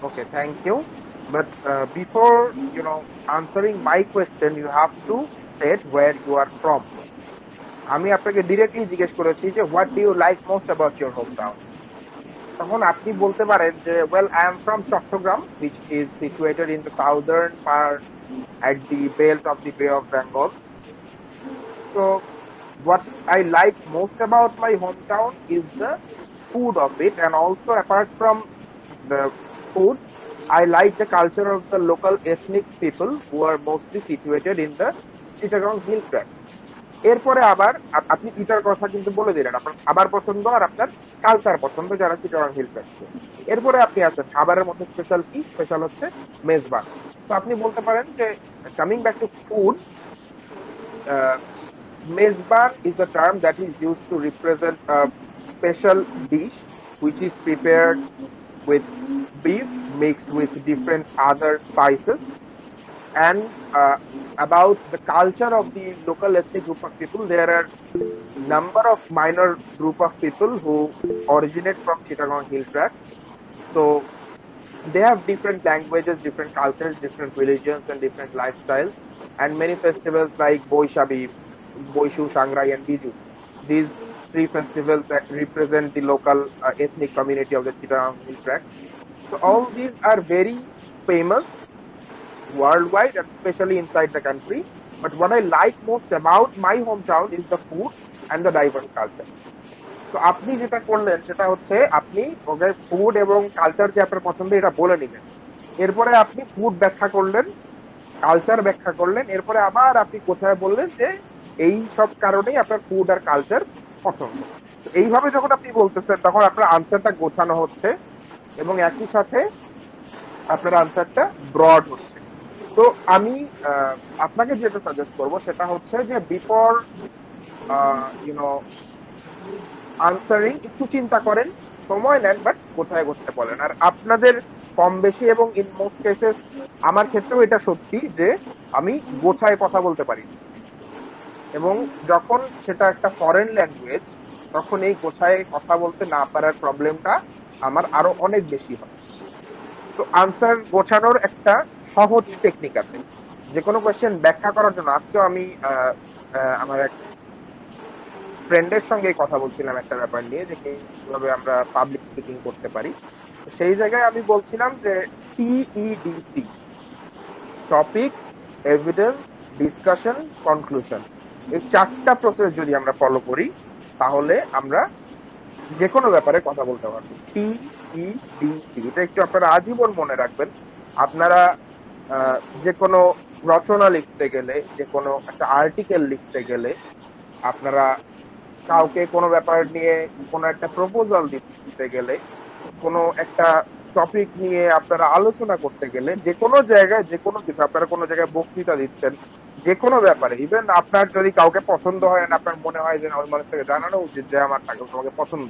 Speaker 6: Okay, thank you. But before answering my question, you have to state where you are from. আমি আপনাকে directly জিজ্ঞেস করেছি যে what do you like most about your home town. তখন আপনি বলতে পারেন যে well I am from Chattogram which is situated in the southern part at the belt of the Bay of Bengal. So what I like most about my hometown is the food of it, and also apart from the food, I like the culture of the local ethnic people who are mostly situated in the Chittagong Hill Tract. এরপরে আবার আপনি ইটার কথা কিন্তু বলে দিলেন, আপনার খাবার পছন্দ আর আপনার কালচার পছন্দ যারা চিটাগাং হিল ট্র্যাক্টে। এরপরে আপনি আছেন খাবারের মধ্যে স্পেশাল কি? স্পেশাল হচ্ছে মেজবান। তো আপনি বলতে পারেন যে coming back to food, mezban is a term that is used to represent a special dish which is prepared with beef mixed with different other spices. And about the culture of the local ethnic group of people, there are number of minor group of people who originate from Chittagong Hill Tract. So they have different languages, different cultures, different religions, and different lifestyles, and many festivals like Boishabi, Boishu, Sangrai, and Biju. These three festivals that represent the local ethnic community of the Chittagong Hill Tract. So all these are very famous worldwide and especially inside the country. But what I like most about my hometown is the food and the diverse culture. তো আপনি যেটা করলেন সেটা হচ্ছে আপনি ওদের food এবং culture যে আপনার পছন্দ এটা বলে নিলেন, এরপরে আপনি ফুড ব্যাখ্যা করলেন, কালচার ব্যাখ্যা করলেন, এরপরে আবার আপনি কোথায় বললেন যে এই সব কারণেই আপনার ফুড আর কালচার পছন্দ। এইভাবে যখন আপনি বলতেছেন তখন আপনার আনসারটা গোছানো হচ্ছে এবং একই সাথে আপনার আনসারটা ব্রড হচ্ছে। তো আমি আপনাকে যেটা সাজেস্ট করবো সেটা হচ্ছে যে বিফোর আনসারিং একটু চিন্তা করেন, সময় নেন, বাট কোথায় করতে বলেন। আর আপনাদের কম বেশি এবং ইন মোস্ট কেসেস আমার ক্ষেত্রেও এটা সত্যি যে আমি গোছায় কথা বলতে পারি, এবং যখন সেটা একটা ফরেন ল্যাঙ্গুয়েজ তখন এই গোছায় কথা বলতে না পারার প্রবলেমটা আমার আরো অনেক বেশি হয়। তো আনসার গোছানোর একটা সহজ টেকনিক আছে। যে কোনো কোয়েশ্চেন ব্যাখ্যা করার জন্য আজকেও আমি আমার এক ফ্রেন্ডের সঙ্গে কথা বলছিলাম একটা ব্যাপার নিয়ে যে কিভাবে আমরা পাবলিক স্পিকিং করতে পারি। সেই জায়গায় আমি বলছিলাম যে TEDC, topic, evidence, discussion, conclusion, এই 4টা প্রসেস যদি আমরা ফলো করি তাহলে আমরা যে কোনো ব্যাপারে কথা বলতে পারবো। TEDC, এটা একটু আপনারা আজীবন মনে রাখবেন। আপনারা যে কোনো রচনা লিখতে গেলে, যে কোনো একটা আর্টিকেল লিখতে গেলে, আপনারা কাউকে কোনো ব্যাপার নিয়ে কোনো একটা প্রপোজাল দিতে গেলে, কোনো একটা টপিক নিয়ে আপনারা আলোচনা করতে গেলে, যে কোনো জায়গায় যে কোনো কিছু, আপনারা কোনো জায়গায় বক্তৃতা দিচ্ছেন, যে কোনো ব্যাপারে, ইভেন আপনার যদি কাউকে পছন্দ হয় না, আপনার মনে হয় যে ওই মানুষটাকে জানানো উচিত যে আমার তোমাকে পছন্দ,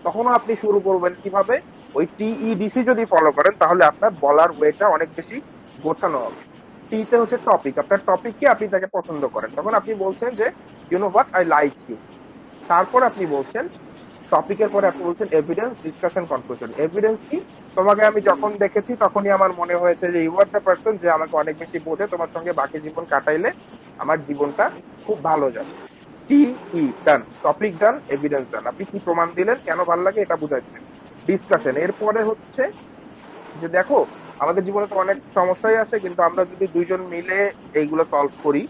Speaker 6: তখনও আপনি শুরু করবেন কিভাবে? ওই TEDC যদি ফলো করেন তাহলে আপনার বলার ওয়েটা অনেক বেশি গোছানো হবে। টিতে হচ্ছে টপিক, আপনার টপিক কি, আপনি তাকে পছন্দ করেন, তখন আপনি বলছেন যে you know what, I like you. তারপর আপনি বলছেন টপিকের পরে আপনি বলছেন এভিডেন্স, ডিসকাশন, কনক্লুশন। এভিডেন্স কি? তোমাকে আমি যখন দেখেছি তখনই আমার মনে হয়েছে যে ইউ আর দ্য পারসন যে আমাকে অনেক বেশি বোঝে, তোমার সঙ্গে বাকি জীবন কাটাইলে আমার জীবনটা খুব ভালো যাবে। TE ডান, টপিক ডান, এভিডেন্স ডান। আপনি কি প্রমাণ দিলেন, কেন ভালো লাগে এটা বুঝাচ্ছেন। ডিসকাশন, এরপরে হচ্ছে যে দেখো আমাদের জীবনে তো অনেক সমস্যাই আছে, কিন্তু আমরা যদি দুইজন মিলে এইগুলো সলভ করি,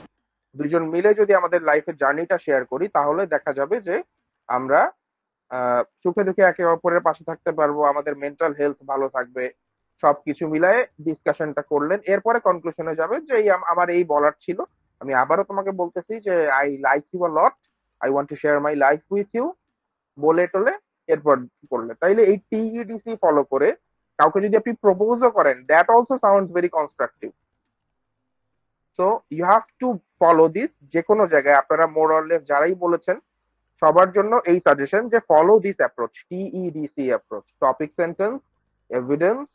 Speaker 6: দুইজন মিলে যদি আমাদের লাইফের জার্নিটা শেয়ার করি, তাহলে দেখা যাবে যে আমরা সুখে দুঃখে একে অপরের পাশে থাকতে পারবো, আমাদের মেন্টাল হেলথ ভালো থাকবে। সবকিছু মিলায়ে ডিসকাশনটা করলেন, এরপরে কনক্লুশনে যাবে যে আমার এই বলার ছিল। আমি আবারও তোমাকে বলতেছি যে I like you a lot, I want to share my life with you, বলে টলে এরপর করলে। তাইলে এই TEDC ফলো করে কাউকে যদি আপনি প্রপোজও করেন, that also sounds very constructive. So you have to follow this. যে কোনো জায়গায় আপনারা মোর অর লেস যারাই বলেছেন সবার জন্য এই সাজেশন যে follow this approach, TEDC approach, topic, sentence, evidence,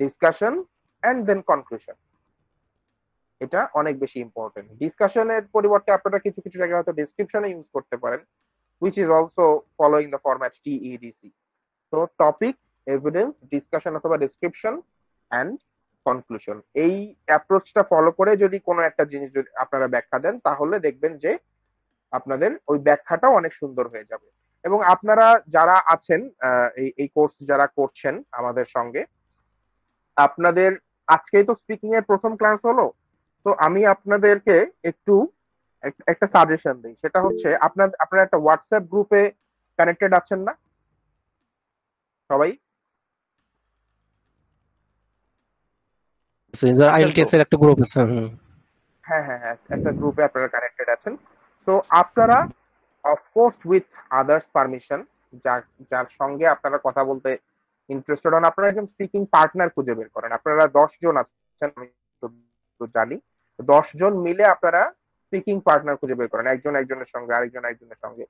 Speaker 6: discussion and then conclusion. এটা অনেক বেশি ইম্পর্টেন্ট। ডিসকাশনের পরিবর্তে আপনারা কিছু কিছু জায়গায় হয়তো ডেসক্রিপশনে ইউজ করতে পারেন, which is also following the format TEDC. So topic, evidence, discussion অথবা description and conclusion, এই অ্যাপ্রোচটা ফলো করে যদি কোনো একটা জিনিস যদি আপনারা ব্যাখ্যা দেন, তাহলে দেখবেন যে আপনাদের ওই ব্যাখ্যাটাও অনেক সুন্দর হয়ে যাবে। এবং আপনারা যারা আছেন এই কোর্স যারা করছেন আমাদের সঙ্গে, আপনাদের আজকেই তো স্পিকিং এর প্রথম ক্লাস হলো, তো আমি আপনাদেরকে একটু একটা সাজেশন দিই। সেটা হচ্ছে আপনারা একটা হোয়াটসঅ্যাপ গ্রুপে কানেক্টেড আছেন না সবাই?
Speaker 2: আইএলটিএস এর একটা গ্রুপ আছে।
Speaker 6: হ্যাঁ হ্যাঁ হ্যাঁ, একটা গ্রুপে আপনারা কানেক্টেড আছেন। তো আপনারা অফকোর্স উইথ আদার্স পারমিশন, যার সঙ্গে আপনারা কথা বলতে ইন্টারেস্টেড হন, আপনারা একজন স্পিকিং পার্টনার খুঁজে বের করেন। আপনারা 10 জন আছেন আমি তো জানি, 10 জন মিলে আপনারা স্পিকিং পার্টনার খুঁজে বের করেন, একজন একজনের সঙ্গে, আরেকজন একজনের সঙ্গে।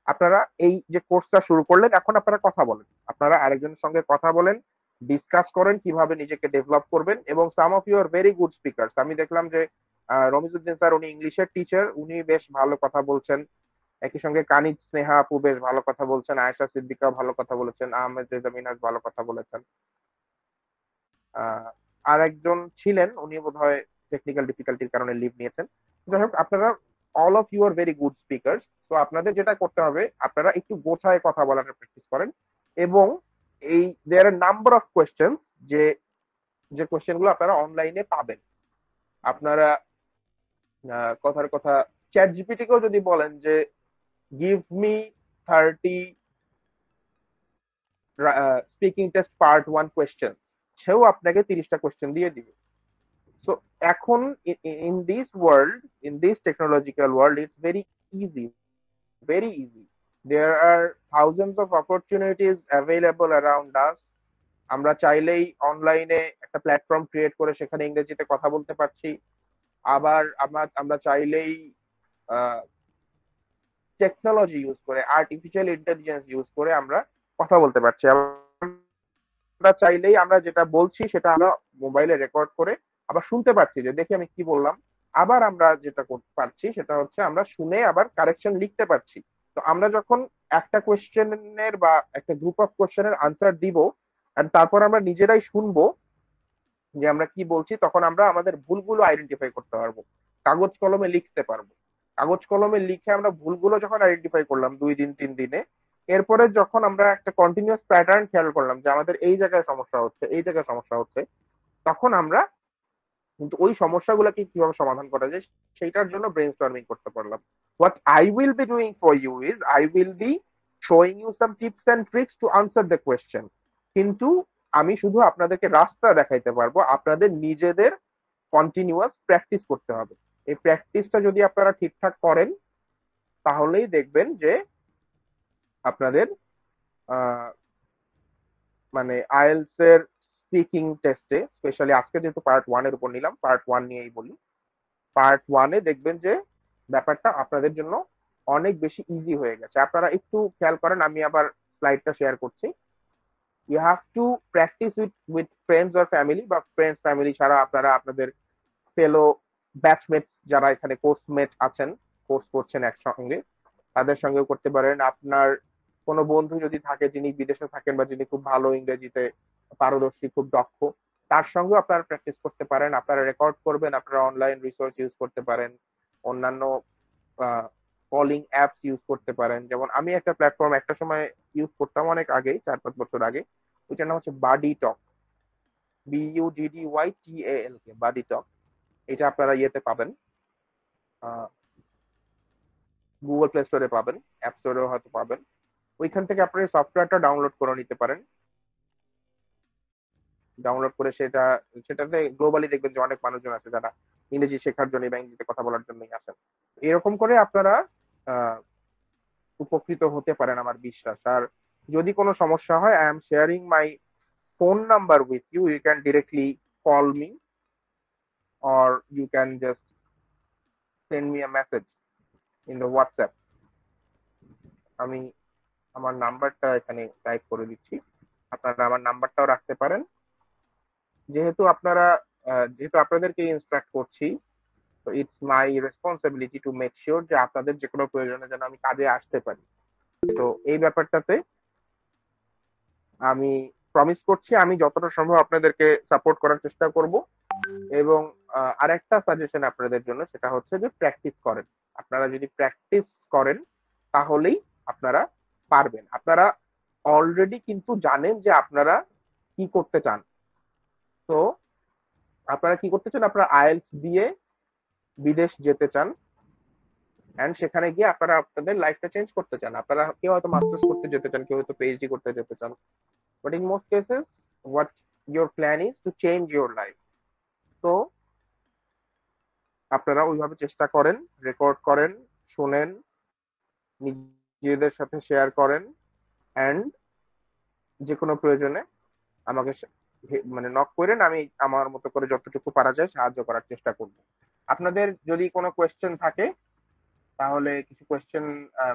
Speaker 6: আপনারা এই যে কোর্সটা শুরু করলেন, এখন আপনারা কথা বলেন, আপনারা আরেকজনের সঙ্গে কথা বলেন, ডিসকাস করেন কিভাবে নিজেকে ডেভেলপ করবেন। এবং some of you are very good speakers. আমি দেখলাম যে রমিজউদ্দিন স্যার, উনি ইংলিশের টিচার, উনি বেশ ভালো কথা বলছেন। একই সঙ্গে কানিজ স্নেহা আপু বেশ ভালো কথা বলছেন, আয়েশা সিদ্দিকা ভালো কথা বলেছেন, আহমেদ রেজা মিনাজ ভালো কথা বলেছেন। আর একজন ছিলেন, উনি বোধহয় টেকনিক্যাল ডিফিকাল্টির কারণে লিভ নিয়েছেন। যাই হোক, আপনারা all of you are very good speakers. তো আপনাদের যেটা করতে হবে, আপনারা একটু গোছায় কথা বলার প্র্যাকটিস করেন। এবং এই দেয়ার আর নাম্বার অফ কোয়েশ্চেন, যে কোয়েশ্চেন গুলো আপনারা অনলাইনে পাবেন। আপনারা কথার কথা চ্যাট জিপিটি কেও যদি বলেন যে give me 30 speaking test part 1 question, সেও আপনাকে 30টা কোয়েশ্চেন দিয়ে দিবে। So এখন in this world, in this technological world, it's very easy, very easy. There are thousands of opportunities available around us. আমরা চাইলেই অনলাইনে একটা প্ল্যাটফর্ম ক্রিয়েট করে সেখানে ইংরেজিতে কথা বলতে পারছি। আবার আমরা চাইলেই টেকনোলজি ইউজ করে, আর্টিফিশিয়াল ইন্টেলিজেন্স ইউজ করে আমরা কথা বলতে পারছি। আমরা চাইলেই আমরা যেটা বলছি সেটা আমরা মোবাইলে রেকর্ড করে আবার শুনতে পাচ্ছি, যে দেখি আমি কি বললাম। আবার আমরা যেটা করতে পারছি সেটা হচ্ছে আমরা শুনে আবার কারেকশন লিখতে পারছি। তো আমরা যখন একটা কোয়েশ্চেনের বা একটা গ্রুপ অফ কোয়েশ্চেনের আনসার দিব, আর তারপর আমরা নিজেরাই শুনবো যে আমরা কি বলছি, তখন আমরা আমাদের ভুলগুলো আইডেন্টিফাই করতে পারবো, কাগজ কলমে লিখতে পারবো। কাগজ কলমে লিখে আমরা ভুলগুলো যখন আইডেন্টিফাই করলাম 2 দিন 3 দিনে, এরপরে যখন আমরা একটা কন্টিনিউয়াস প্যাটার্ন খেয়াল করলাম যে আমাদের এই জায়গায় সমস্যা হচ্ছে, এই জায়গায় সমস্যা হচ্ছে, তখন আমরা কিন্তু ওই সমস্যাগুলোকে কিভাবে সমাধান করা যায় সেইটার জন্য ব্রেনস্টর্মিং করতে পারলাম। What I will be doing for you is I will be showing you some tips and tricks to answer the question, কিন্তু আমি শুধু আপনাদেরকে রাস্তা দেখাইতে পারবো, আপনাদের নিজেদের কন্টিনিউয়াস প্র্যাকটিস করতে হবে। এই প্র্যাকটিসটা যদি আপনারা ঠিকঠাক করেন তাহলেই দেখবেন যে আপনাদের মানে আইএলটিএস এর স্পিকিং টেস্টে, স্পেশালি আজকে যেহেতু পার্ট 1 এর উপর নিলাম, পার্ট 1 নিয়েই বলি। পার্ট 1 এ দেখবেন যে ব্যাপারটা আপনাদের জন্য অনেক বেশি ইজি হয়ে গেছে। আপনারা একটু খেয়াল করেন, আমি আবার স্লাইডটা শেয়ার করছি। You have to practise with friends or family, বা ফ্রেন্ডস ফ্যামিলি ছাড়া আপনারা আপনাদের ফেলো ব্যাচমেটস যারা এখানে কোর্সমেট আছেন, কোর্স করছেন একসঙ্গে, তাদের সঙ্গেও করতে পারেন। আপনার কোনো বন্ধু যদি থাকে যিনি বিদেশে থাকেন বা যিনি খুব ভালো ইংরেজিতে পারদর্শী, খুব দক্ষ, তার সঙ্গেও আপনারা প্র্যাকটিস করতে পারেন। আপনারা রেকর্ড করবেন, আপনারা অনলাইন রিসোর্স ইউজ করতে পারেন, অন্যান্য কলিং অ্যাপস ইউজ করতে পারেন। যেমন আমি একটা প্ল্যাটফর্ম একটা সময় ইউজ করতাম অনেক আগেই, 4-5 বছর আগে, ওইটার নাম হচ্ছে বাডি টক, BUDDYTALK, বাডি টক। এটা আপনারা ইয়েতে পাবেন, গুগল প্লে স্টোরে পাবেন, অ্যাপ স্টোরেও হয়তো পাবেন। ওইখান থেকে আপনারা সফটওয়্যারটা ডাউনলোড করে নিতে পারেন। ডাউনলোড করে সেটাতে গ্লোবালি দেখবেন যে অনেক মানুষজন আছে যারা ইংরেজি শেখার জন্য বা ইংরেজিতে কথা বলার জন্যই আসেন। এরকম করে আপনারা উপকৃত হতে পারেন আমার বিশ্বাস। আর যদি কোনো সমস্যা হয়, I am sharing my phone number with you. You can directly call me or you can just send me a message in the WhatsApp. আমি আমার নাম্বারটা এখানে টাইপ করে দিচ্ছি, আপনারা আমার নাম্বারটাও রাখতে পারেন। যেহেতু আপনাদেরকে ইনস্ট্রাক্ট করছি, তো it's my responsibility to make sure যে আপনাদের যে কোনো প্রয়োজনে যেন আমি কাজে আসতে পারি। তো এই ব্যাপারটাতে আমি প্রমিস করছি আমি যতটা সম্ভব আপনাদেরকে সাপোর্ট করার চেষ্টা করব। এবং আরেকটা সাজেশন আপনাদের জন্য, সেটা হচ্ছে যে প্র্যাকটিস করেন। আপনারা যদি প্র্যাকটিস করেন তাহলেই আপনারা পারবেন। আপনারা অলরেডি কিন্তু জানেন যে আপনারা কি করতে চান। তো আপনারা কি করতে চান, আপনারা আইএলটিএস দিয়ে বিদেশ যেতে চান, এন্ড সেখানে গিয়ে আপনারা আপনাদের লাইফটা চেঞ্জ করতে চান। আপনারা কেউ হয়তো মাস্টার্স করতে যেতে চান, কেউ হয়তো পিএইচডি করতে যেতে চান, but in most cases what your plan is to change your life. তো আপনারা ওইভাবে চেষ্টা করেন, রেকর্ড করেন, শুনেন, নিজেদের সাথে শেয়ার করেন, এন্ড যে কোনো প্রয়োজনে আমাকে মানে নক করেন। আমি আমার মতো করে যতটুকু পারা যায় সাহায্য করার চেষ্টা করব। আপনাদের যদি কোনো কোয়েশ্চেন থাকে তাহলে কিছু কোয়েশ্চেন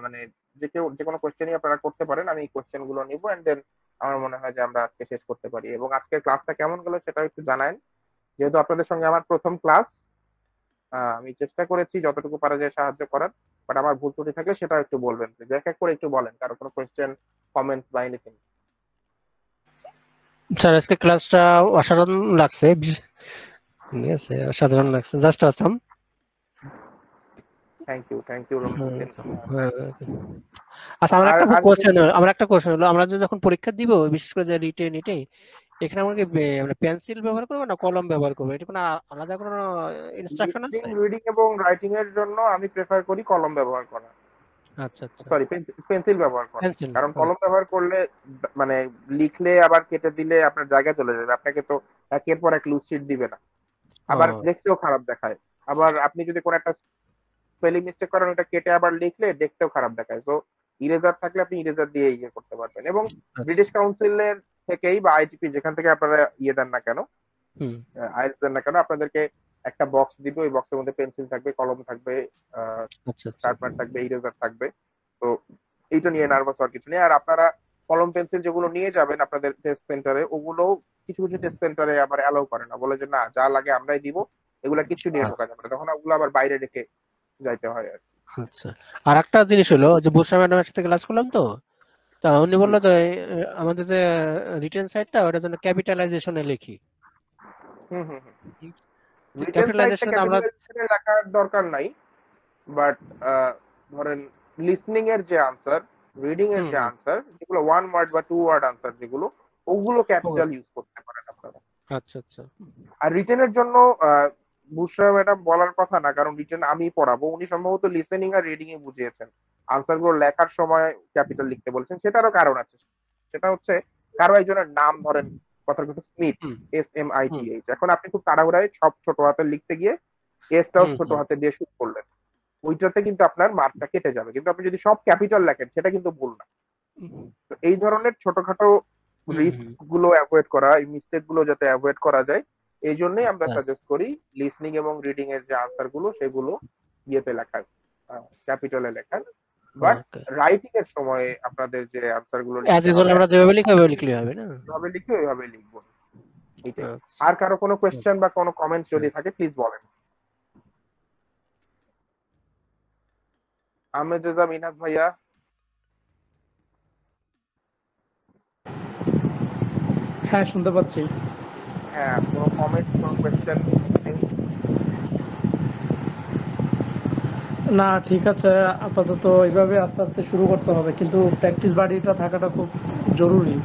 Speaker 6: মানে যে কোনো কোয়েশ্চেনই আপনারা করতে পারেন। আমি এই কোয়েশ্চেন গুলো নিব, এন্ড দেন আমার মনে হয় যে আমরা আজকে শেষ করতে পারি। এবং আজকের ক্লাসটা কেমন গেল সেটা একটু জানান। যেহেতু আপনাদের সঙ্গে আমার প্রথম ক্লাস, আমি চেষ্টা করেছি যতটুকু পারা যায় সাহায্য করার, বাট আমার ভুল ত্রুটি থাকলে সেটা একটু বলবেন, এক এক করে একটু বলেন কারো কোনো কোয়েশ্চেন, কমেন্টস বা এনিথিং।
Speaker 2: স্যার আজকে ক্লাসটা অসাধারণ লাগছে, ঠিক আছে, অসাধারণ লাগছে, just awesome.
Speaker 6: Thank you Ramzan.
Speaker 2: আচ্ছা, আমার একটা কোশ্চেন হলো, আমরা যখন পরীক্ষা দিব, বিশেষ করে যে রিটেন এখানে আমাকে আমরা পেন্সিল ব্যবহার করবো না কলম ব্যবহার করবো, এটা কোনো আলাদা কোনো ইনস্ট্রাকশন আছে?
Speaker 6: রিডিং এবং রাইটিং এর জন্য আমি প্রেফার করি কলম ব্যবহার করা।
Speaker 2: আচ্ছা আচ্ছা,
Speaker 6: সরি, পেন্সিল ব্যবহার করা। কারণ
Speaker 2: হ্যাঁ।
Speaker 6: কলম ব্যবহার করলে মানে লিখলে আবার কেটে দিলে আপনার জায়গা চলে যাবে, আপনাকে তো একের পর এক লুজ শিট দিবে না, আবার দেখতেও খারাপ দেখায়। আবার আপনি যদি কোনো একটা স্পেলিং মিস্টেক করেন, ওটা কেটে আবার লিখলে দেখতেও খারাপ দেখায়। তো ইরেজার থাকলে আপনি ইরেজার দিয়ে ইয়ে করতে পারবেন। এবং ব্রিটিশ কাউন্সিলের থেকেই বা আইটিপি যেখান থেকে আপনারা ইয়ে দেন না কেন, আইএলটিএস দেন না কেন, আপনাদেরকে একটা বক্স দিবে, ওই বক্সের মধ্যে পেন্সিল থাকবে, কলম থাকবে, শার্পনার থাকবে, ইরেজার থাকবে। তো এইটা নিয়ে নার্ভাস হওয়ার কিছু নেই। আর আপনারা কলম পেন্সিল যেগুলো নিয়ে যাবেন আপনাদের টেস্ট সেন্টারে, ওগুলো কিছু কিছু টেস্ট সেন্টারে আবার অ্যালাউ করে না, বলে যে না যা লাগে আমরাই দিব, এগুলা কিছু নিয়ে ঢোকা যাবে না, তখন ওগুলো আবার বাইরে রেখে যাইতে হয় আর।
Speaker 2: আচ্ছা, আর একটা জিনিস হলো যে বুসরা ম্যাডামের সাথে ক্লাস করলাম, তো তা উনি বললো যে আমাদের যে রিটেন সাইডটা ওটা যেন ক্যাপিটালাইজেশনে লিখি।
Speaker 6: ক্যাপিটালাইজেশন আমরা লেখার দরকার নাই, বাট ধরেন লিসনিং এর যে আনসার, রিডিং এর যে আনসার, যেগুলো ওয়ান ওয়ার্ড বা টু ওয়ার্ড আনসার যেগুলো, ওগুলো ক্যাপিটাল ইউজ করতে পারেন আপনারা।
Speaker 2: আচ্ছা আচ্ছা।
Speaker 6: আর রিটেনের জন্য বুশরা ম্যাডাম বলার কথা না, কারণ রিটেন আমি পড়াবো। উনি সম্ভবত লিসেনিং আর রিডিং এ বুঝিয়েছেন, আনসার গুলো লেখার সময় ক্যাপিটাল লিখতে বলছেন। সেটারও কারণ আছে, সেটা হচ্ছে কারো একজনের নাম ধরেন কথার কথা স্মিথ, SMITH, এখন আপনি খুব তাড়াহুড়ায় সব ছোট হাতে লিখতে গিয়ে এসটাও ছোট হাতে দিয়ে শুরু করলেন, ওইটাতে কিন্তু আপনার মার্কটা কেটে যাবে। কিন্তু আপনি যদি সব ক্যাপিটাল লেখেন সেটা কিন্তু ভুল না। তো এই ধরনের ছোটখাটো রিস্ক গুলো অ্যাভয়েড করা, এই মিস্টেক গুলো যাতে অ্যাভয়েড করা যায়, এই জন্যই আমরা সাজেস্ট করি লিসনিং এবং রিডিং এর যে আনসার গুলো সেগুলো ইয়েতে লেখার, ক্যাপিটালে লেখার। বাট রাইটিং এর সময় আপনাদের যে আনসার গুলো
Speaker 2: অ্যাজ ইউজুয়াল আমরা যেভাবে লিখি ওইভাবে লিখলে হবে না?
Speaker 6: যেভাবে লিখি ওইভাবে লিখবো। আর কারো কোনো কোয়েশ্চেন বা কোনো কমেন্ট যদি থাকে প্লিজ বলেন। আহমেদ রেজা মিনাজ ভাইয়া?
Speaker 5: হ্যাঁ, শুনতে পাচ্ছি।
Speaker 6: হ্যাঁ, কোনো কমেন্ট, কোনো কোয়েশ্চেন?
Speaker 5: না, ঠিক আছে, আপাতত এইভাবে আস্তে আস্তে শুরু করতে হবে, কিন্তু প্র্যাকটিস বাড়িটা থাকাটা খুব জরুরি,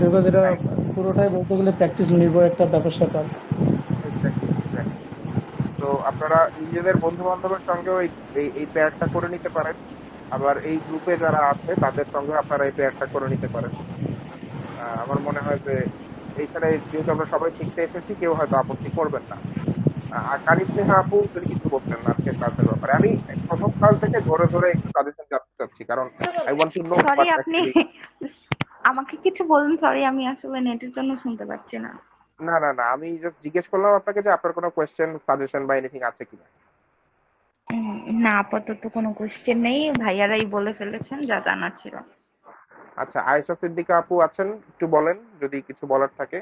Speaker 5: বিকজ এটা পুরোটাই বলতে গেলে প্র্যাকটিস নির্ভর একটা ব্যাপার স্যাপার।
Speaker 6: তো আপনারা নিজেদের বন্ধু বান্ধবের সঙ্গেও এই পেয়ারটা করে নিতে পারেন, আবার এই গ্রুপে যারা আছে তাদের সঙ্গে আপনারা এই পেয়ারটা করে নিতে পারেন। আমার মনে হয় যে এইখানে যেহেতু আমরা সবাই শিখতে এসেছি, কেউ হয়তো আপত্তি করবেন না। আর কারিম নেহা আপু যদি কিছু বলতেন আজকে ক্লাসের ব্যাপারে, আমি প্রথম ক্লাস থেকে ধরে ধরে একটু সাজেশন জানতে চাচ্ছি, কারণ I want to know.
Speaker 7: Sorry, আপনি আমাকে কিছু বলুন। সরি, আমি আসলে নেটের জন্য শুনতে পাচ্ছি না।
Speaker 6: না না না, আমি জাস্ট জিজ্ঞেস করলাম আপনাকে যে আপনার কোনো কোয়েশ্চেন, সাজেশন বা এনিথিং আছে কিনা।
Speaker 7: না, আপাতত কোনো কোশ্চেন নেই, ভাইয়ারাই বলে ফেলেছেন যা জানার ছিল।
Speaker 6: আচ্ছা, আয়েশা সিদ্দিকা আপু আছেন, একটু বলেন যদি কিছু বলার থাকে।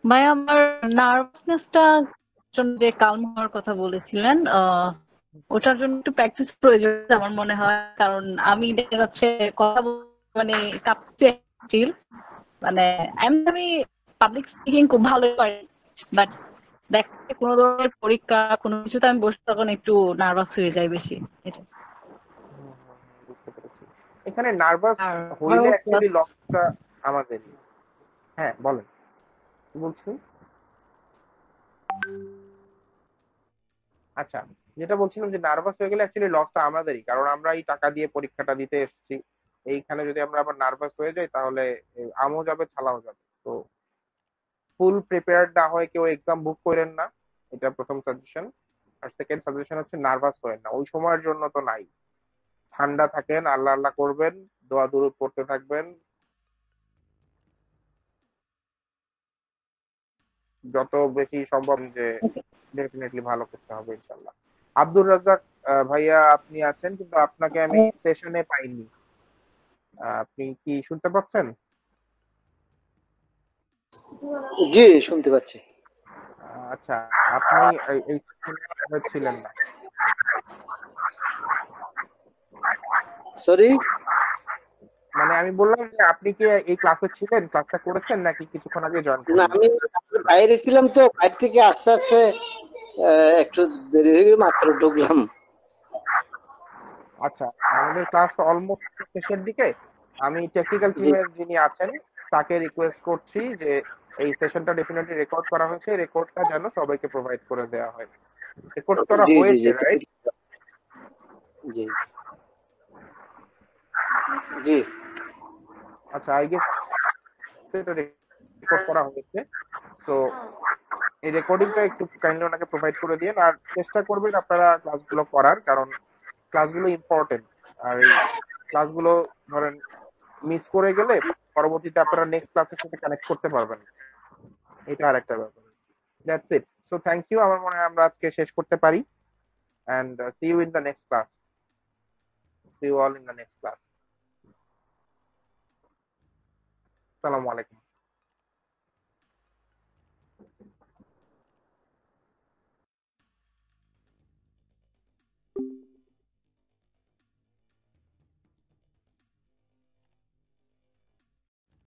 Speaker 8: ভাই, আমার নার্ভাসনেসটা জন্য যে কালম হওয়ার কথা বলেছিলেন, ওটার জন্য একটু প্র্যাকটিস প্রয়োজন আমার মনে হয়, কারণ আমি দেখা যাচ্ছে কথা মানে কাঁপতে still, মানে আমি পাবলিক স্পিকিং খুব ভালো পারি, বাট দেখা কোনো ধরনের পরীক্ষা কোনো কিছুতে আমি বসে তখন একটু নার্ভাস হয়ে যাই বেশি। এটা
Speaker 6: বুঝতে পেরেছি। এখানে নার্ভাস
Speaker 8: আর
Speaker 6: হইলে অ্যাকচুয়ালি লসটা আমাদেরই। হ্যাঁ বলেন, কি বলছি? আচ্ছা, যেটা বলছিলাম যে নার্ভাস হয়ে গেলে অ্যাকচুয়ালি লসটা আমাদেরই, কারণ আমরা এই টাকা দিয়ে পরীক্ষাটা দিতে এসেছি। এইখানে যদি আমরা আবার নার্ভাস হয়ে যাই তাহলে আমও যাবে, ছালাও যাবে। তো ফুল প্রিপেয়ার্ড না হয়ে কেউ এক্সাম বুক করেন না, এটা প্রথম সাজেশন। আর সেকেন্ড সাজেশন হচ্ছে নার্ভাস করেন না, ওই সময়ের জন্য তো নাই। ঠান্ডা থাকেন, আল্লাহ আল্লাহ করবেন, দোয়া দুরূদ পড়তে থাকবেন, যত বেশি সম্ভব যে ডেফিনেটলি ভালো করতে হবে ইনশাল্লাহ। আব্দুর রাজ্জাক ভাইয়া আপনি আছেন, কিন্তু আপনাকে আমি সেশনে পাইনি। আপনি কি শুনতে পাচ্ছেন?
Speaker 9: জি, শুনতে পাচ্ছি।
Speaker 6: আচ্ছা, আপনি এই সেশনে ছিলেন না।
Speaker 9: সরি,
Speaker 6: মানে আমি বললাম যে আপনি কি এই ক্লাসে ছিলেন, ক্লাসটা করেছেন নাকি কিছুক্ষণ আগে জয়েন
Speaker 9: না,
Speaker 6: করলেন?
Speaker 9: আমি বাইরে ছিলাম, তো বাইরে থেকে আস্তে আস্তে একটু দেরি হয়ে গেল, মাত্র ঢুকলাম।
Speaker 6: আচ্ছা, আমাদের ক্লাস অলমোস্ট শেষের দিকে। আমি টেকনিক্যাল টিমের যিনি আছেন তাকে রিকোয়েস্ট করছি যে এই সেশনটা ডেফিনেটলি রেকর্ড করা হয়েছে, রেকর্ডটা যেন সবাইকে প্রোভাইড করে দেওয়া হয়। রেকর্ড করা
Speaker 9: জি জি
Speaker 6: হয়েছে,
Speaker 9: জি
Speaker 6: রাইট?
Speaker 9: জি জি।
Speaker 6: আচ্ছা, আই গেস এটা রেকর্ড করা হয়েছে। তো এই রেকর্ডিংটা একটু কাইন্ডলি ওনাকে প্রোভাইড করে দিন, আর চেষ্টা করবেন আপনারা ক্লাসগুলো করার, কারণ ক্লাসগুলো ইম্পর্টেন্ট। আর এই ক্লাসগুলো ধরেন মিস করে গেলে পরবর্তীতে আপনারা নেক্সট ক্লাসের সাথে কানেক্ট করতে পারবেন, এটা আর একটা ব্যাপার। That's it. So thank you, আমার মনে হয় আমরা আজকে শেষ করতে পারি। and see you in the next class. See you all in the next class. Assalamu alaikum.